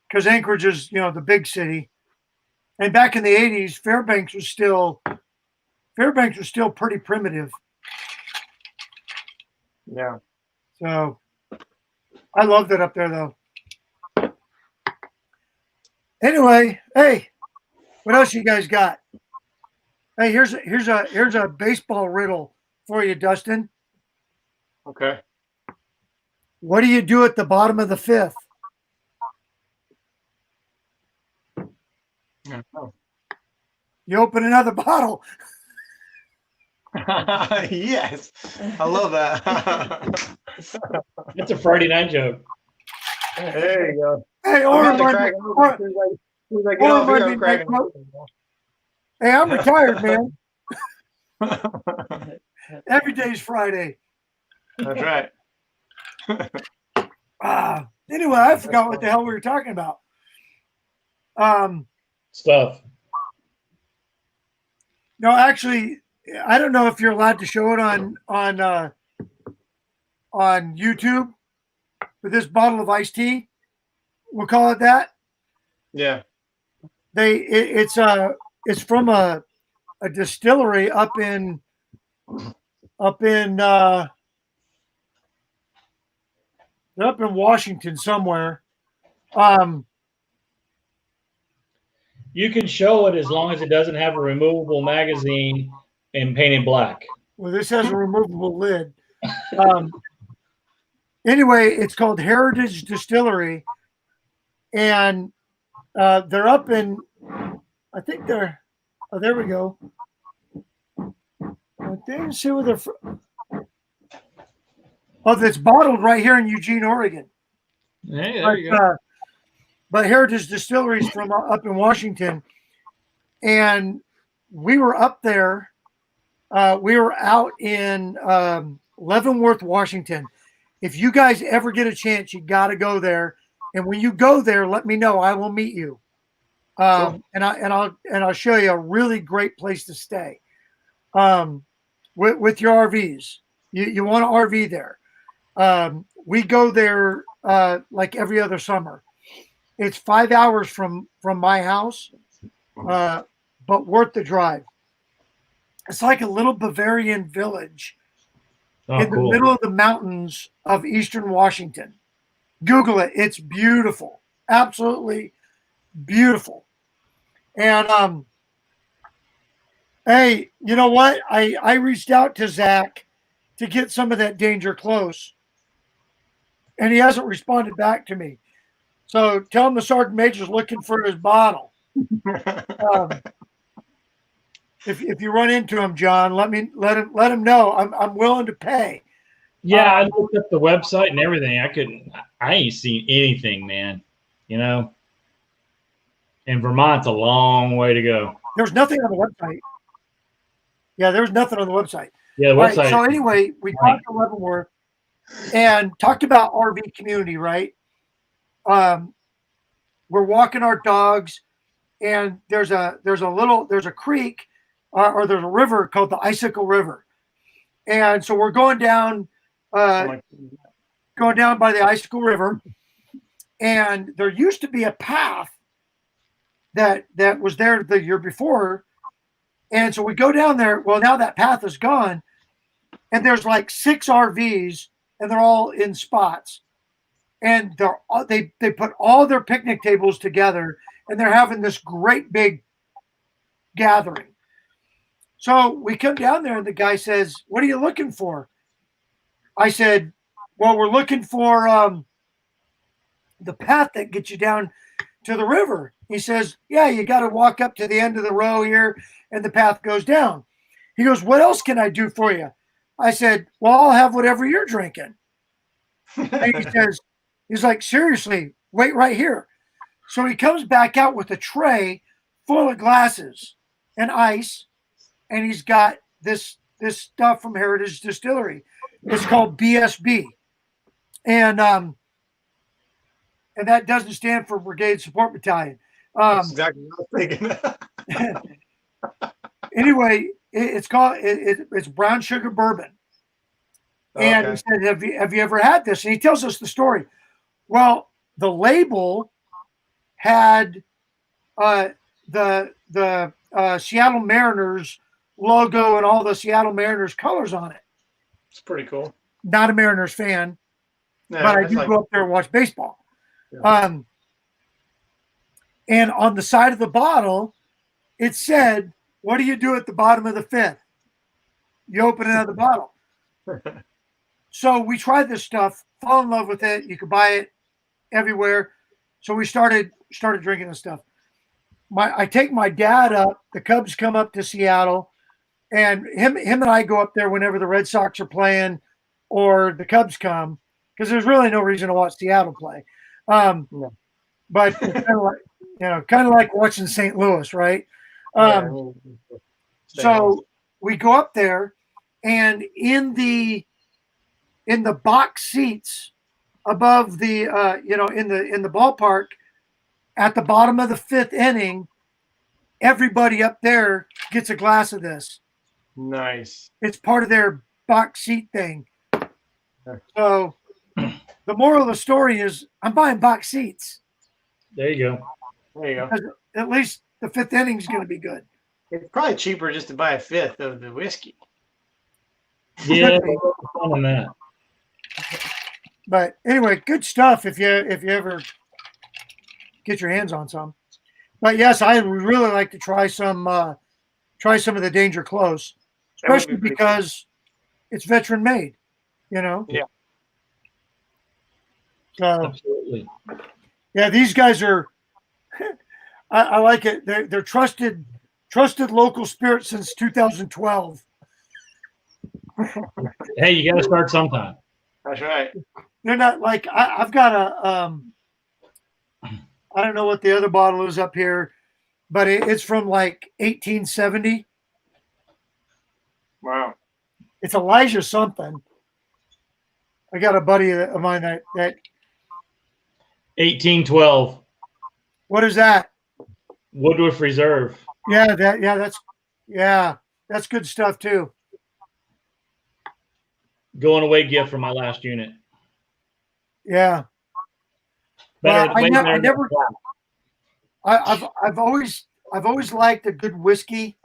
because Anchorage is, you know, the big city. And back in the 80s, Fairbanks was still pretty primitive. Yeah. So I loved it up there, though. Anyway, hey, what else you guys got? Hey, here's a baseball riddle for you, Dustin. Okay. What do you do at the bottom of the fifth? You open another bottle. Yes, I love that. That's a Friday night joke. There you go. Hey, I'm or about to Monday, crack or- as soon as I get off here, I'm cracking. hey, I'm retired, man. Every day's Friday. That's right. Anyway, I forgot what the hell we were talking about. Stuff. No, actually, I don't know if you're allowed to show it on YouTube. But this bottle of iced tea, we'll call it that. Yeah. It's from a distillery up in Washington somewhere. You can show it as long as it doesn't have a removable magazine and painted black. Well, this has a removable lid. Anyway, it's called Heritage Distillery, and they're up in. I think they're. Oh, there we go. I didn't see where they're from. Oh, that's bottled right here in Eugene, Oregon. Hey, there you go. But Heritage Distilleries from up in Washington, and we were up there. We were out in Leavenworth, Washington. If you guys ever get a chance, you got to go there. And when you go there, let me know. I will meet you. Sure. And I'll show you a really great place to stay. With your RVs, you want an RV there. We go there like every other summer. It's 5 hours from my house, but worth the drive. It's like a little Bavarian village Oh, in the cool. middle of the mountains of eastern Washington. Google it. It's beautiful. Absolutely beautiful. And hey, you know what? I reached out to Zach to get some of that Danger Close, and he hasn't responded back to me. So tell him the sergeant major's looking for his bottle. If you run into him, John, let him know. I'm willing to pay. Yeah, I looked up the website and everything. I ain't seen anything, man. You know, and Vermont's a long way to go. There's nothing on the website. Yeah, there's nothing on the website. Yeah, the All right, website. so anyway, we talked to Leavenworth and talked about RV community, right? We're walking our dogs, and there's a creek, or there's a river called the Icicle River, and so we're going down by the Icicle River, and there used to be a path that was there the year before, and so we go down there. Well, now that path is gone, and there's like 6 RVs, and they're all in spots, and they put all their picnic tables together, and they're having this great big gathering. So we come down there, and the guy says, "What are you looking for?" I said, "Well, we're looking for the path that gets you down to the river." He says, "Yeah, you got to walk up to the end of the row here, and the path goes down." He goes, "What else can I do for you?" I said, "Well, I'll have whatever you're drinking." And he says, he's like, "Seriously, wait right here." So he comes back out with a tray full of glasses and ice, and he's got this stuff from Heritage Distillery. It's called BSB, and that doesn't stand for Brigade Support Battalion. That's exactly what I was thinking. Anyway, it's brown sugar bourbon. And he said, have you ever had this? And he tells us the story. Well, the label had the Seattle Mariners logo and all the Seattle Mariners colors on it. It's pretty cool. Not a Mariners fan, Yeah, but I do go up there and watch baseball. Yeah. And on the side of the bottle, it said, "What do you do at the bottom of the 5th? You open another bottle." So we tried this stuff, fall in love with it. You could buy it everywhere. So we started drinking this stuff. I take my dad up. The Cubs come up to Seattle, and him and I go up there whenever the Red Sox are playing or the Cubs come, because there's really no reason to watch Seattle play. No. But it's kind of like watching St. Louis, right? So we go up there, and in the box seats above the in the ballpark, at the bottom of the 5th inning, everybody up there gets a glass of this. Nice. It's part of their box seat thing. So the moral of the story is, I'm buying box seats. There you go. There you go. Because at least the 5th inning is going to be good. It's probably cheaper just to buy a 5th of the whiskey. Yeah, fun on that. But anyway, good stuff if you ever get your hands on some. But yes, I would really like to try some of the Danger Close, especially because it's veteran made, Yeah. So Absolutely. yeah, these guys are. I like it. They're trusted local spirits since 2012. Hey, you got to start sometime. That's right. They're not like I've got a I don't know what the other bottle is up here, but it's from like 1870. Wow. It's Elijah something. I got a buddy of mine that 1812 what is that? Woodruff Reserve. That's good stuff too. Going away gift for my last unit. Yeah. Better, Well, way better I than never. that. I've always liked a good whiskey,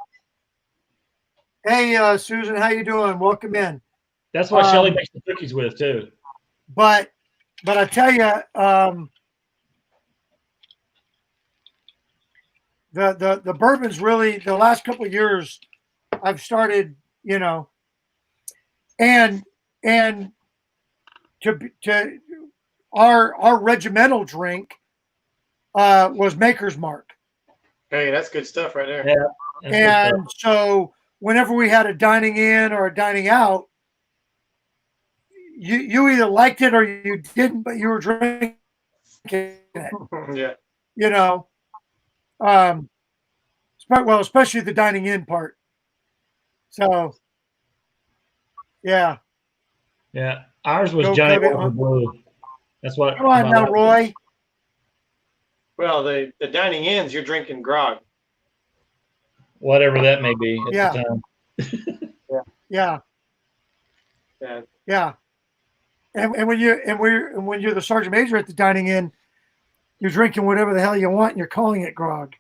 Hey, Susan, how you doing? Welcome in. That's what Shelly makes the cookies with too. But I tell you, the bourbon's really the last couple of years. I've started, and to our regimental drink was Maker's Mark. Hey, that's good stuff right there. Yeah. And so whenever we had a dining in or a dining out, you either liked it or you didn't, but you were drinking it. Yeah. Well, especially the dining in part. So, yeah. Yeah. Ours was Go Johnny Cubby, Walker Blue. That's what. Come on now, Roy. Well, the dining ins, you're drinking grog. Whatever that may be at Yeah. the time. Yeah. Yeah. Yeah. And when you're the sergeant major at the dining in, you're drinking whatever the hell you want and you're calling it grog.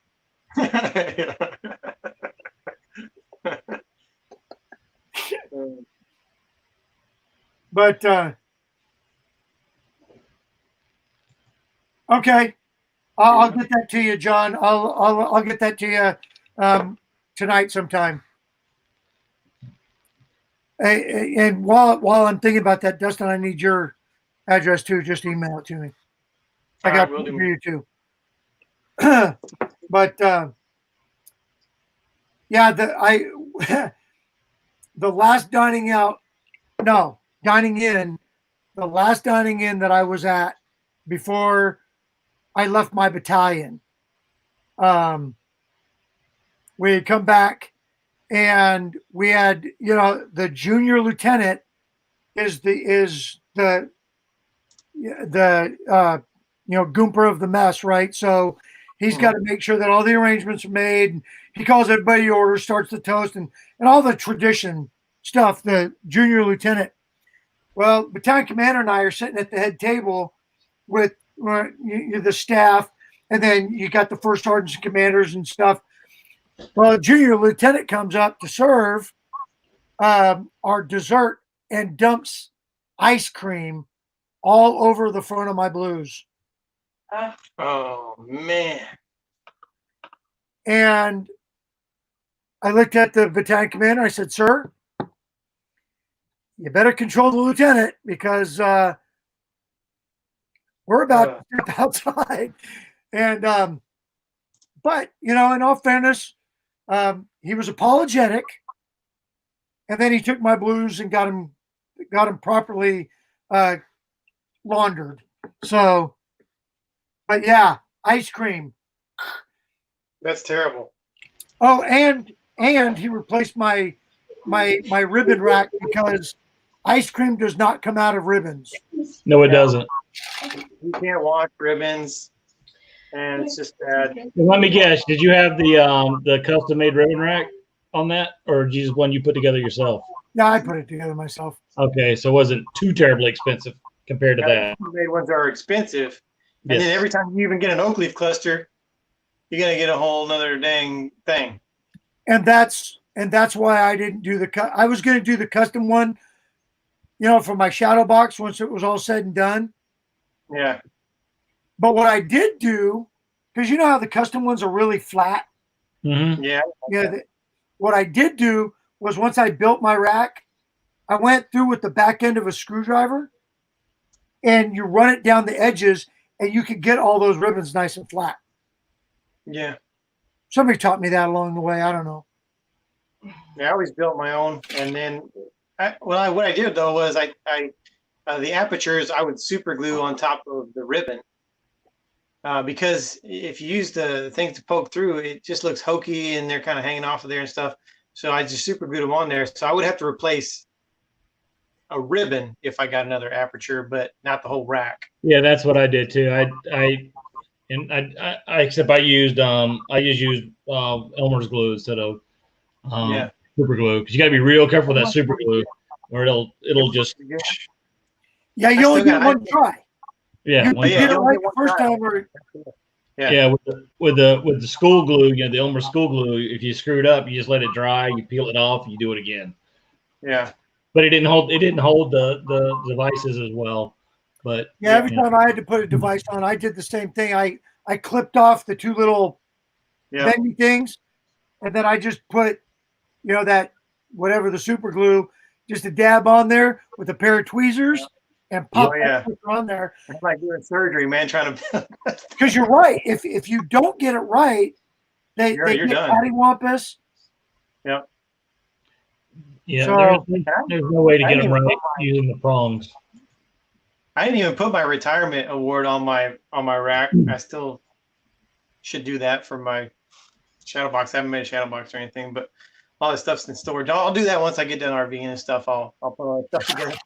But okay, I'll get that to you, John. I'll get that to you tonight sometime. And while I'm thinking about that, Dustin, I need your address too. Just email it to me. I got it for you too. But yeah, the last dining in, the last dining in that I was at before I left my battalion. We had come back and we had, the junior lieutenant is the Goomper of the mess, right? So he's got to make sure that all the arrangements are made. He calls everybody to order, starts the toast, and all the tradition stuff. The junior lieutenant. Well, battalion commander and I are sitting at the head table with the staff, and then you got the first sergeants and commanders and stuff. Well, the junior lieutenant comes up to serve our dessert and dumps ice cream all over the front of my blues. Oh, man. And I looked at the battalion commander. I said, "Sir, you better control the lieutenant because we're about to step outside." And but in all fairness, he was apologetic, and then he took my blues and got him properly laundered. So, but yeah, ice cream. That's terrible. Oh, and he replaced my ribbon rack because ice cream does not come out of ribbons. No, it doesn't. You can't wash ribbons, and it's just bad. Let me guess. Did you have the custom made ribbon rack on that, or just one you put together yourself? Yeah, I put it together myself. Okay, so it wasn't too terribly expensive compared to that. The made ones are expensive, and Yes. then every time you even get an oak leaf cluster, you're gonna get a whole nother dang thing. And that's why I didn't do I was going to do the custom one, for my shadow box once it was all said and done. Yeah. But what I did do, because you know how the custom ones are really flat. Mm-hmm. Yeah. What I did do was once I built my rack, I went through with the back end of a screwdriver, and you run it down the edges, and you could get all those ribbons nice and flat. Yeah. Somebody taught me that along the way. I don't know. Yeah, I always built my own, and then what I did though was the apertures I would super glue on top of the ribbon because if you use the things to poke through, it just looks hokey and they're kind of hanging off of there and stuff. So I just super glued them on there. So I would have to replace a ribbon if I got another aperture, but not the whole rack. Yeah, that's what I did too. I except I used Elmer's glue instead of super glue, because you got to be real careful with that super glue, or it'll just Yeah, you only get one try. yeah. You did it right the first time, or Yeah, with the school glue, the Elmer school glue. If you screwed up, you just let it dry. You peel it off. You do it again. Yeah. But it didn't hold. It didn't hold the devices as well. But Yeah, every time I had to put a device on, I did the same thing. I clipped off the two little Yeah. bendy things, and then I just put, that whatever the super glue, just a dab on there with a pair of tweezers and pop it on there. It's like doing surgery, man, trying to. Because you're right. If you don't get it right, they You're get done. cattywampus. Yep. Yeah, So- there's no way to get them right using the prongs. I didn't even put my retirement award on my rack. I still should do that for my shadow box. I haven't made a shadow box or anything, but all this stuff's in storage. I'll do that once I get done RVing and stuff. I'll put all that stuff together.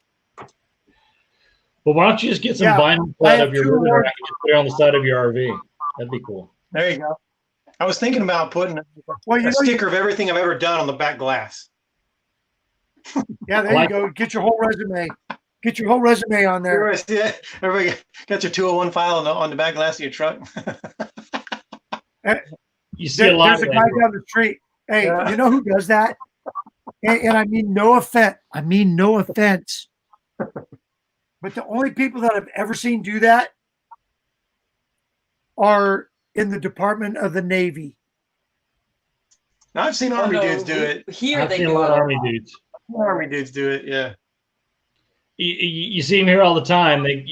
Well, why don't you just get some Yeah, vinyl I out have of your two ribbon awards. rack and just put it on the side of your RV? That'd be cool. There you go. I was thinking about putting Well, a sticker of everything I've ever done on the back glass. yeah, there you go. Get your whole resume. Get your whole resume on there. Everybody got your 201 file on the back glass of your truck. You see a lot There's of a guy that. down the street. Hey, Yeah. you know who does that? And I mean no offense. But the only people that I've ever seen do that are in the Department of the Navy. Now, I've seen Army dudes do it. Here I've they seen a do lot of it. Army dudes. Army dudes do it. Yeah. You see them here all the time. They,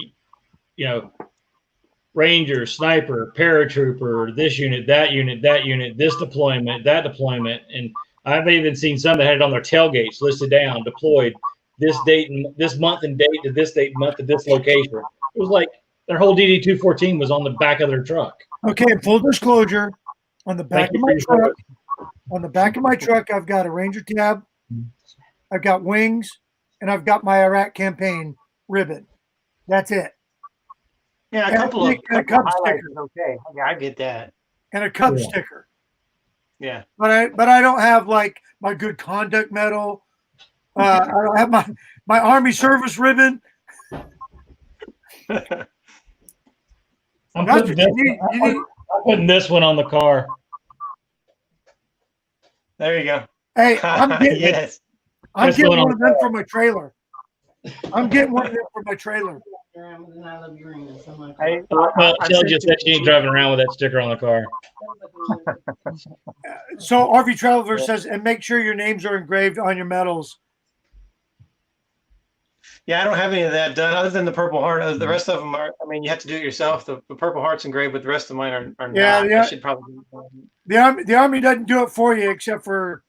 Ranger, sniper, paratrooper, this unit, that unit, this deployment, that deployment, and I've even seen some that had it on their tailgates listed down, deployed this date and this month and date to this date month to this location. It was like their whole DD-214 was on the back of their truck. Okay, full disclosure, on the back Thank of you my for your truck, I've got a Ranger tab, I've got wings, and I've got my Iraq campaign ribbon. That's it. Yeah, a And couple of a cup highlights sticker. is okay. Yeah, I get that. And a cup Yeah. sticker. Yeah. But I don't have like my good conduct medal. I don't have my Army service ribbon. I'm That's putting, what you need. I'm putting this one on the car. There you go. Hey, I'm getting Yes. I'm This getting one one on- of them for my trailer. I'm getting one of them for my trailer. And I love your ring. So much. Hey, Well, I Shell sent just you- said she ain't driving around with that sticker on the car. So RV Traveler says, and make sure your names are engraved on your medals. Yeah, I don't have any of that done other than the Purple Heart. The rest of them are, I mean, you have to do it yourself. The Purple Heart's engraved, but the rest of mine are Yeah, not. yeah. I should probably do that. The Army doesn't do it for you except for,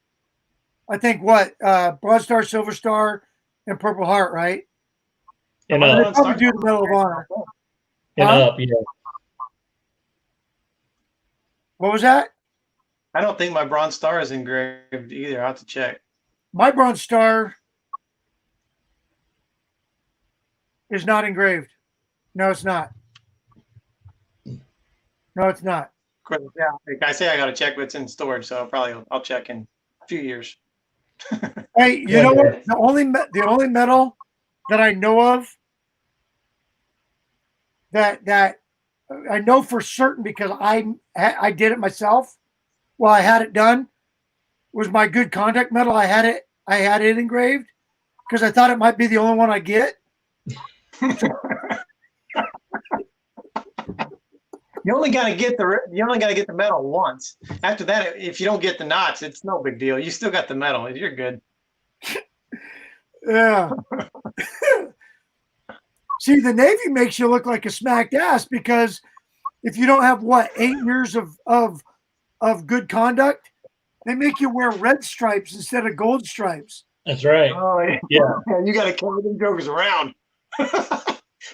I think, Broad Star, Silver Star, and Purple Heart, right? And They up, probably do the Medal of Honor. and Huh? up, What was that? I don't think my Bronze Star is engraved either. I'll have to check. My Bronze Star is not engraved. No, it's not. No, it's not. Of course, yeah, like I say I got to check, but it's in storage, so I'll check in a few years. Hey, you know what? The only medal that I know of that I know for certain because I did it myself. Well, I had it done. Was my good conduct medal. I had it engraved because I thought it might be the only one I get. You only got to get the medal once. After that, if you don't get the knots, it's no big deal. You still got the medal. You're good. Yeah. See, the Navy makes you look like a smacked ass because if you don't have 8 years of good conduct, they make you wear red stripes instead of gold stripes. That's right. Oh Yeah. You got to carry them jokers around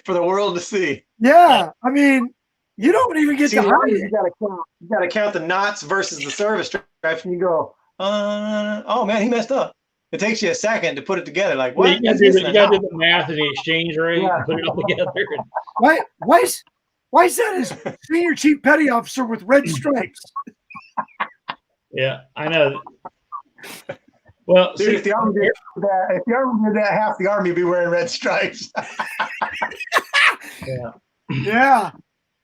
for the world to see. Yeah, I mean, you don't even get See, to the hide others, it. you got to count the knots versus the service stripes, and you go, oh man, he messed up. It takes you a second to put it together. Like, what? You got to do the math and the exchange rate Yeah. and put it all together. Why is that his senior chief petty officer with red stripes? Yeah, I know. Well, Dude, see, if the army did that, half the army would be wearing red stripes. yeah. Yeah.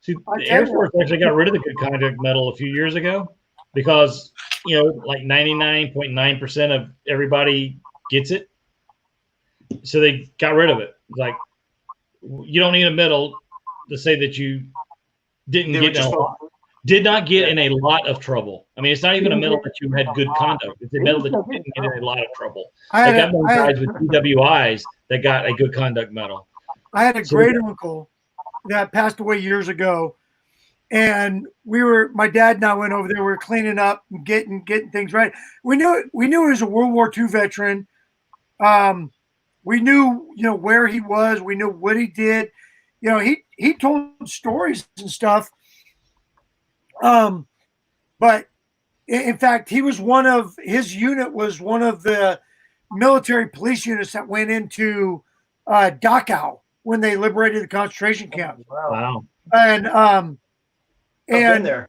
See, I the tell Air you. Force actually got rid of the good conduct medal a few years ago because, like 99.9% of everybody gets it. So they got rid of it. Like, you don't need a medal to say that you didn't They were get just did not get in a lot of trouble. I mean, it's not even a medal that you had good conduct. It's a medal that you didn't get in a lot of trouble. I They had, got more guys with DWIs that got a good conduct medal. I had a So- great uncle that passed away years ago, and my dad and I went over there. We were cleaning up and getting things right. We knew he was a World War II veteran. We knew where he was. We knew what he did. He told stories and stuff. But in fact, his unit was one of the military police units that went into Dachau when they liberated the concentration camp. Wow. And I've been there.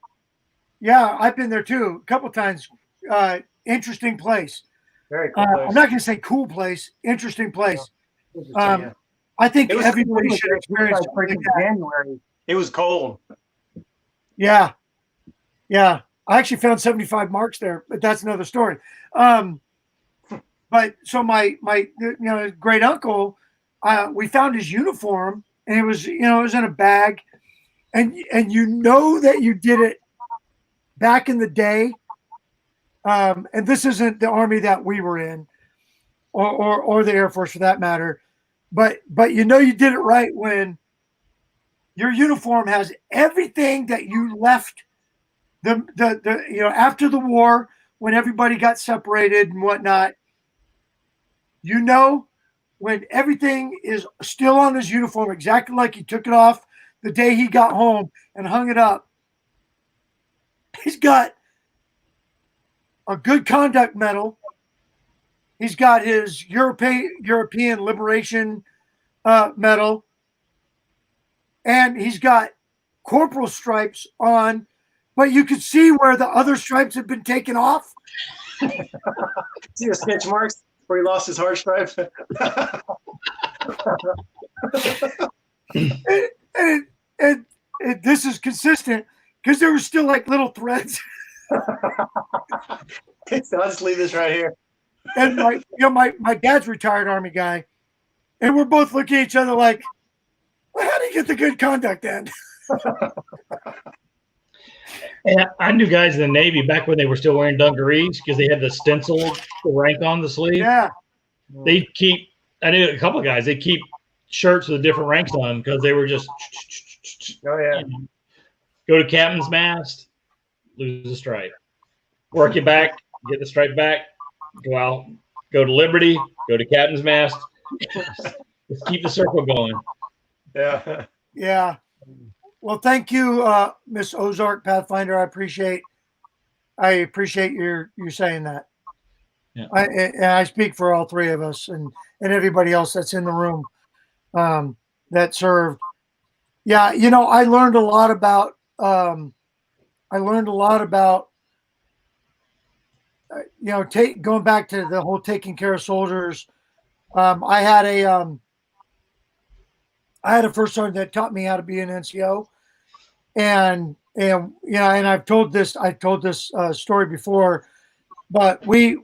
yeah, I've been there too, a couple times. Interesting place. Very cool place. I'm not going to say cool place. Interesting place. Yeah. I think It was- everybody should experience something like that. January. It was cold. Yeah. Yeah. I actually found 75 marks there, but that's another story. But so my great uncle, we found his uniform, and it was in a bag, and that you did it back in the day. And this isn't the Army that we were in, or the Air Force for that matter, but you did it right when your uniform has everything that you left after the war, when everybody got separated and whatnot. When everything is still on his uniform, exactly like he took it off the day he got home and hung it up. He's got a good conduct medal. He's got his European Liberation medal, and he's got corporal stripes on, but you could see where the other stripes have been taken off. See the stitch marks where he lost his heart stripe? and this is consistent because there were still like little threads. So I'll just leave this right here. And my dad's a retired Army guy, and we're both looking at each other like, well, how do you get the good conduct then? And I knew guys in the Navy back when they were still wearing dungarees because they had the stencil rank on the sleeve. Yeah. I knew a couple of guys, they keep shirts with different ranks on because they were just, Oh yeah. Go to captain's mast, lose a stripe. Work it back, get the stripe back, go out, go to Liberty, go to captain's mast. Let's keep the circle going. Yeah. Yeah. Well, thank you, Miss Ozark Pathfinder. I appreciate you saying that. Yeah. I speak for all three of us and everybody else that's in the room that served. Yeah, I learned a lot about going back to the whole taking care of soldiers. I had a first sergeant that taught me how to be an NCO, and I've told this story before, but we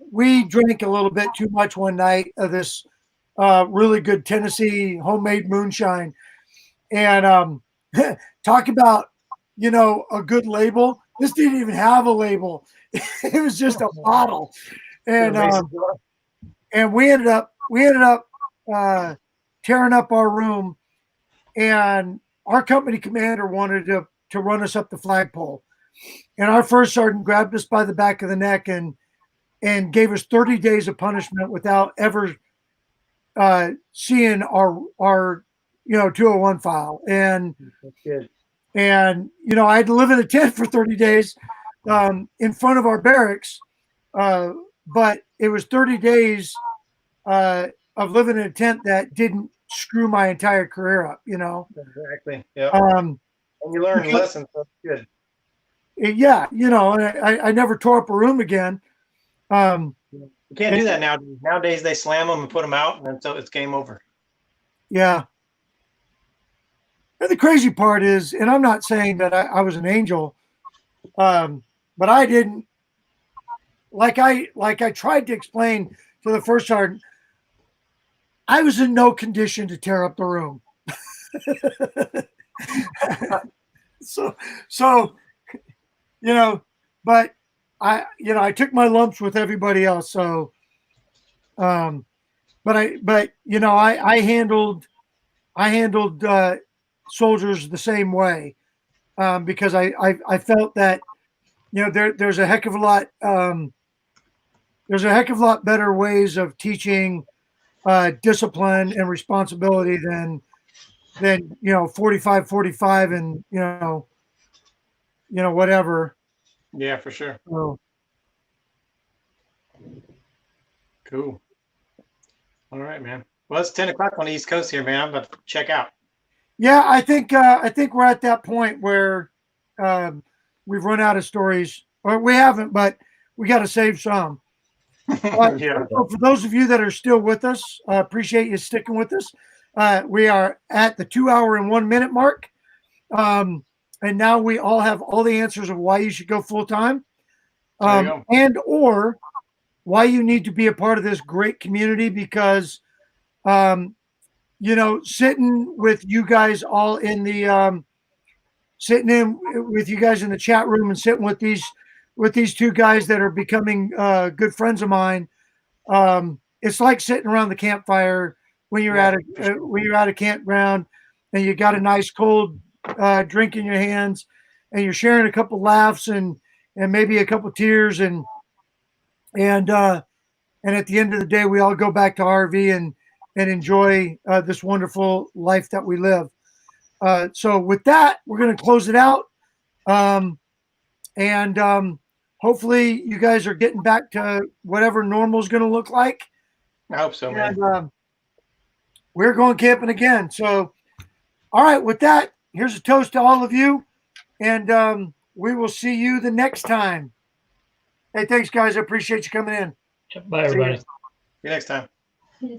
drank a little bit too much one night of this really good Tennessee homemade moonshine, and talk about a good label. This didn't even have a label; it was just a bottle, and we ended up tearing up our room. And our company commander wanted to run us up the flagpole. And our first sergeant grabbed us by the back of the neck and gave us 30 days of punishment without ever seeing our 201 file. And I had to live in a tent for 30 days in front of our barracks. But it was 30 days of living in a tent that didn't screw my entire career up, Exactly. Yeah. And you learn lessons. That's good. Yeah, and I never tore up a room again. You can't do that nowadays. Nowadays they slam them and put them out, and so it's game over. Yeah. And the crazy part is, and I'm not saying that I was an angel, but I didn't like I tried to explain to the first sergeant. I was in no condition to tear up the room. so but I took my lumps with everybody else. So, but I handled soldiers the same way, because I felt that, there's a heck of a lot, better ways of teaching discipline and responsibility than 45 and whatever. Yeah, for sure. So, Cool. All right, man. Well, it's 10 o'clock on the East Coast here, man. I'm about to check out. yeah, I think we're at that point where we've run out of stories, or we haven't, but we got to save some. Yeah. So for those of you that are still with us, appreciate you sticking with us. We are at the 2 hour and 1 minute mark. And now we all have all the answers of why you should go full time, There you go. and or why you need to be a part of this great community, because, sitting with you guys all in the, sitting in with you guys in the chat room and sitting with these two guys that are becoming good friends of mine. It's like sitting around the campfire when you're at a campground and you got a nice cold drink in your hands, and you're sharing a couple laughs and maybe a couple tears, and at the end of the day, we all go back to RV and enjoy this wonderful life that we live. So with that, we're going to close it out. Hopefully you guys are getting back to whatever normal is going to look like. I hope so, man. And we're going camping again. So, all right, with that, here's a toast to all of you. And we will see you the next time. Hey, thanks, guys. I appreciate you coming in. Bye, everybody. See you next time.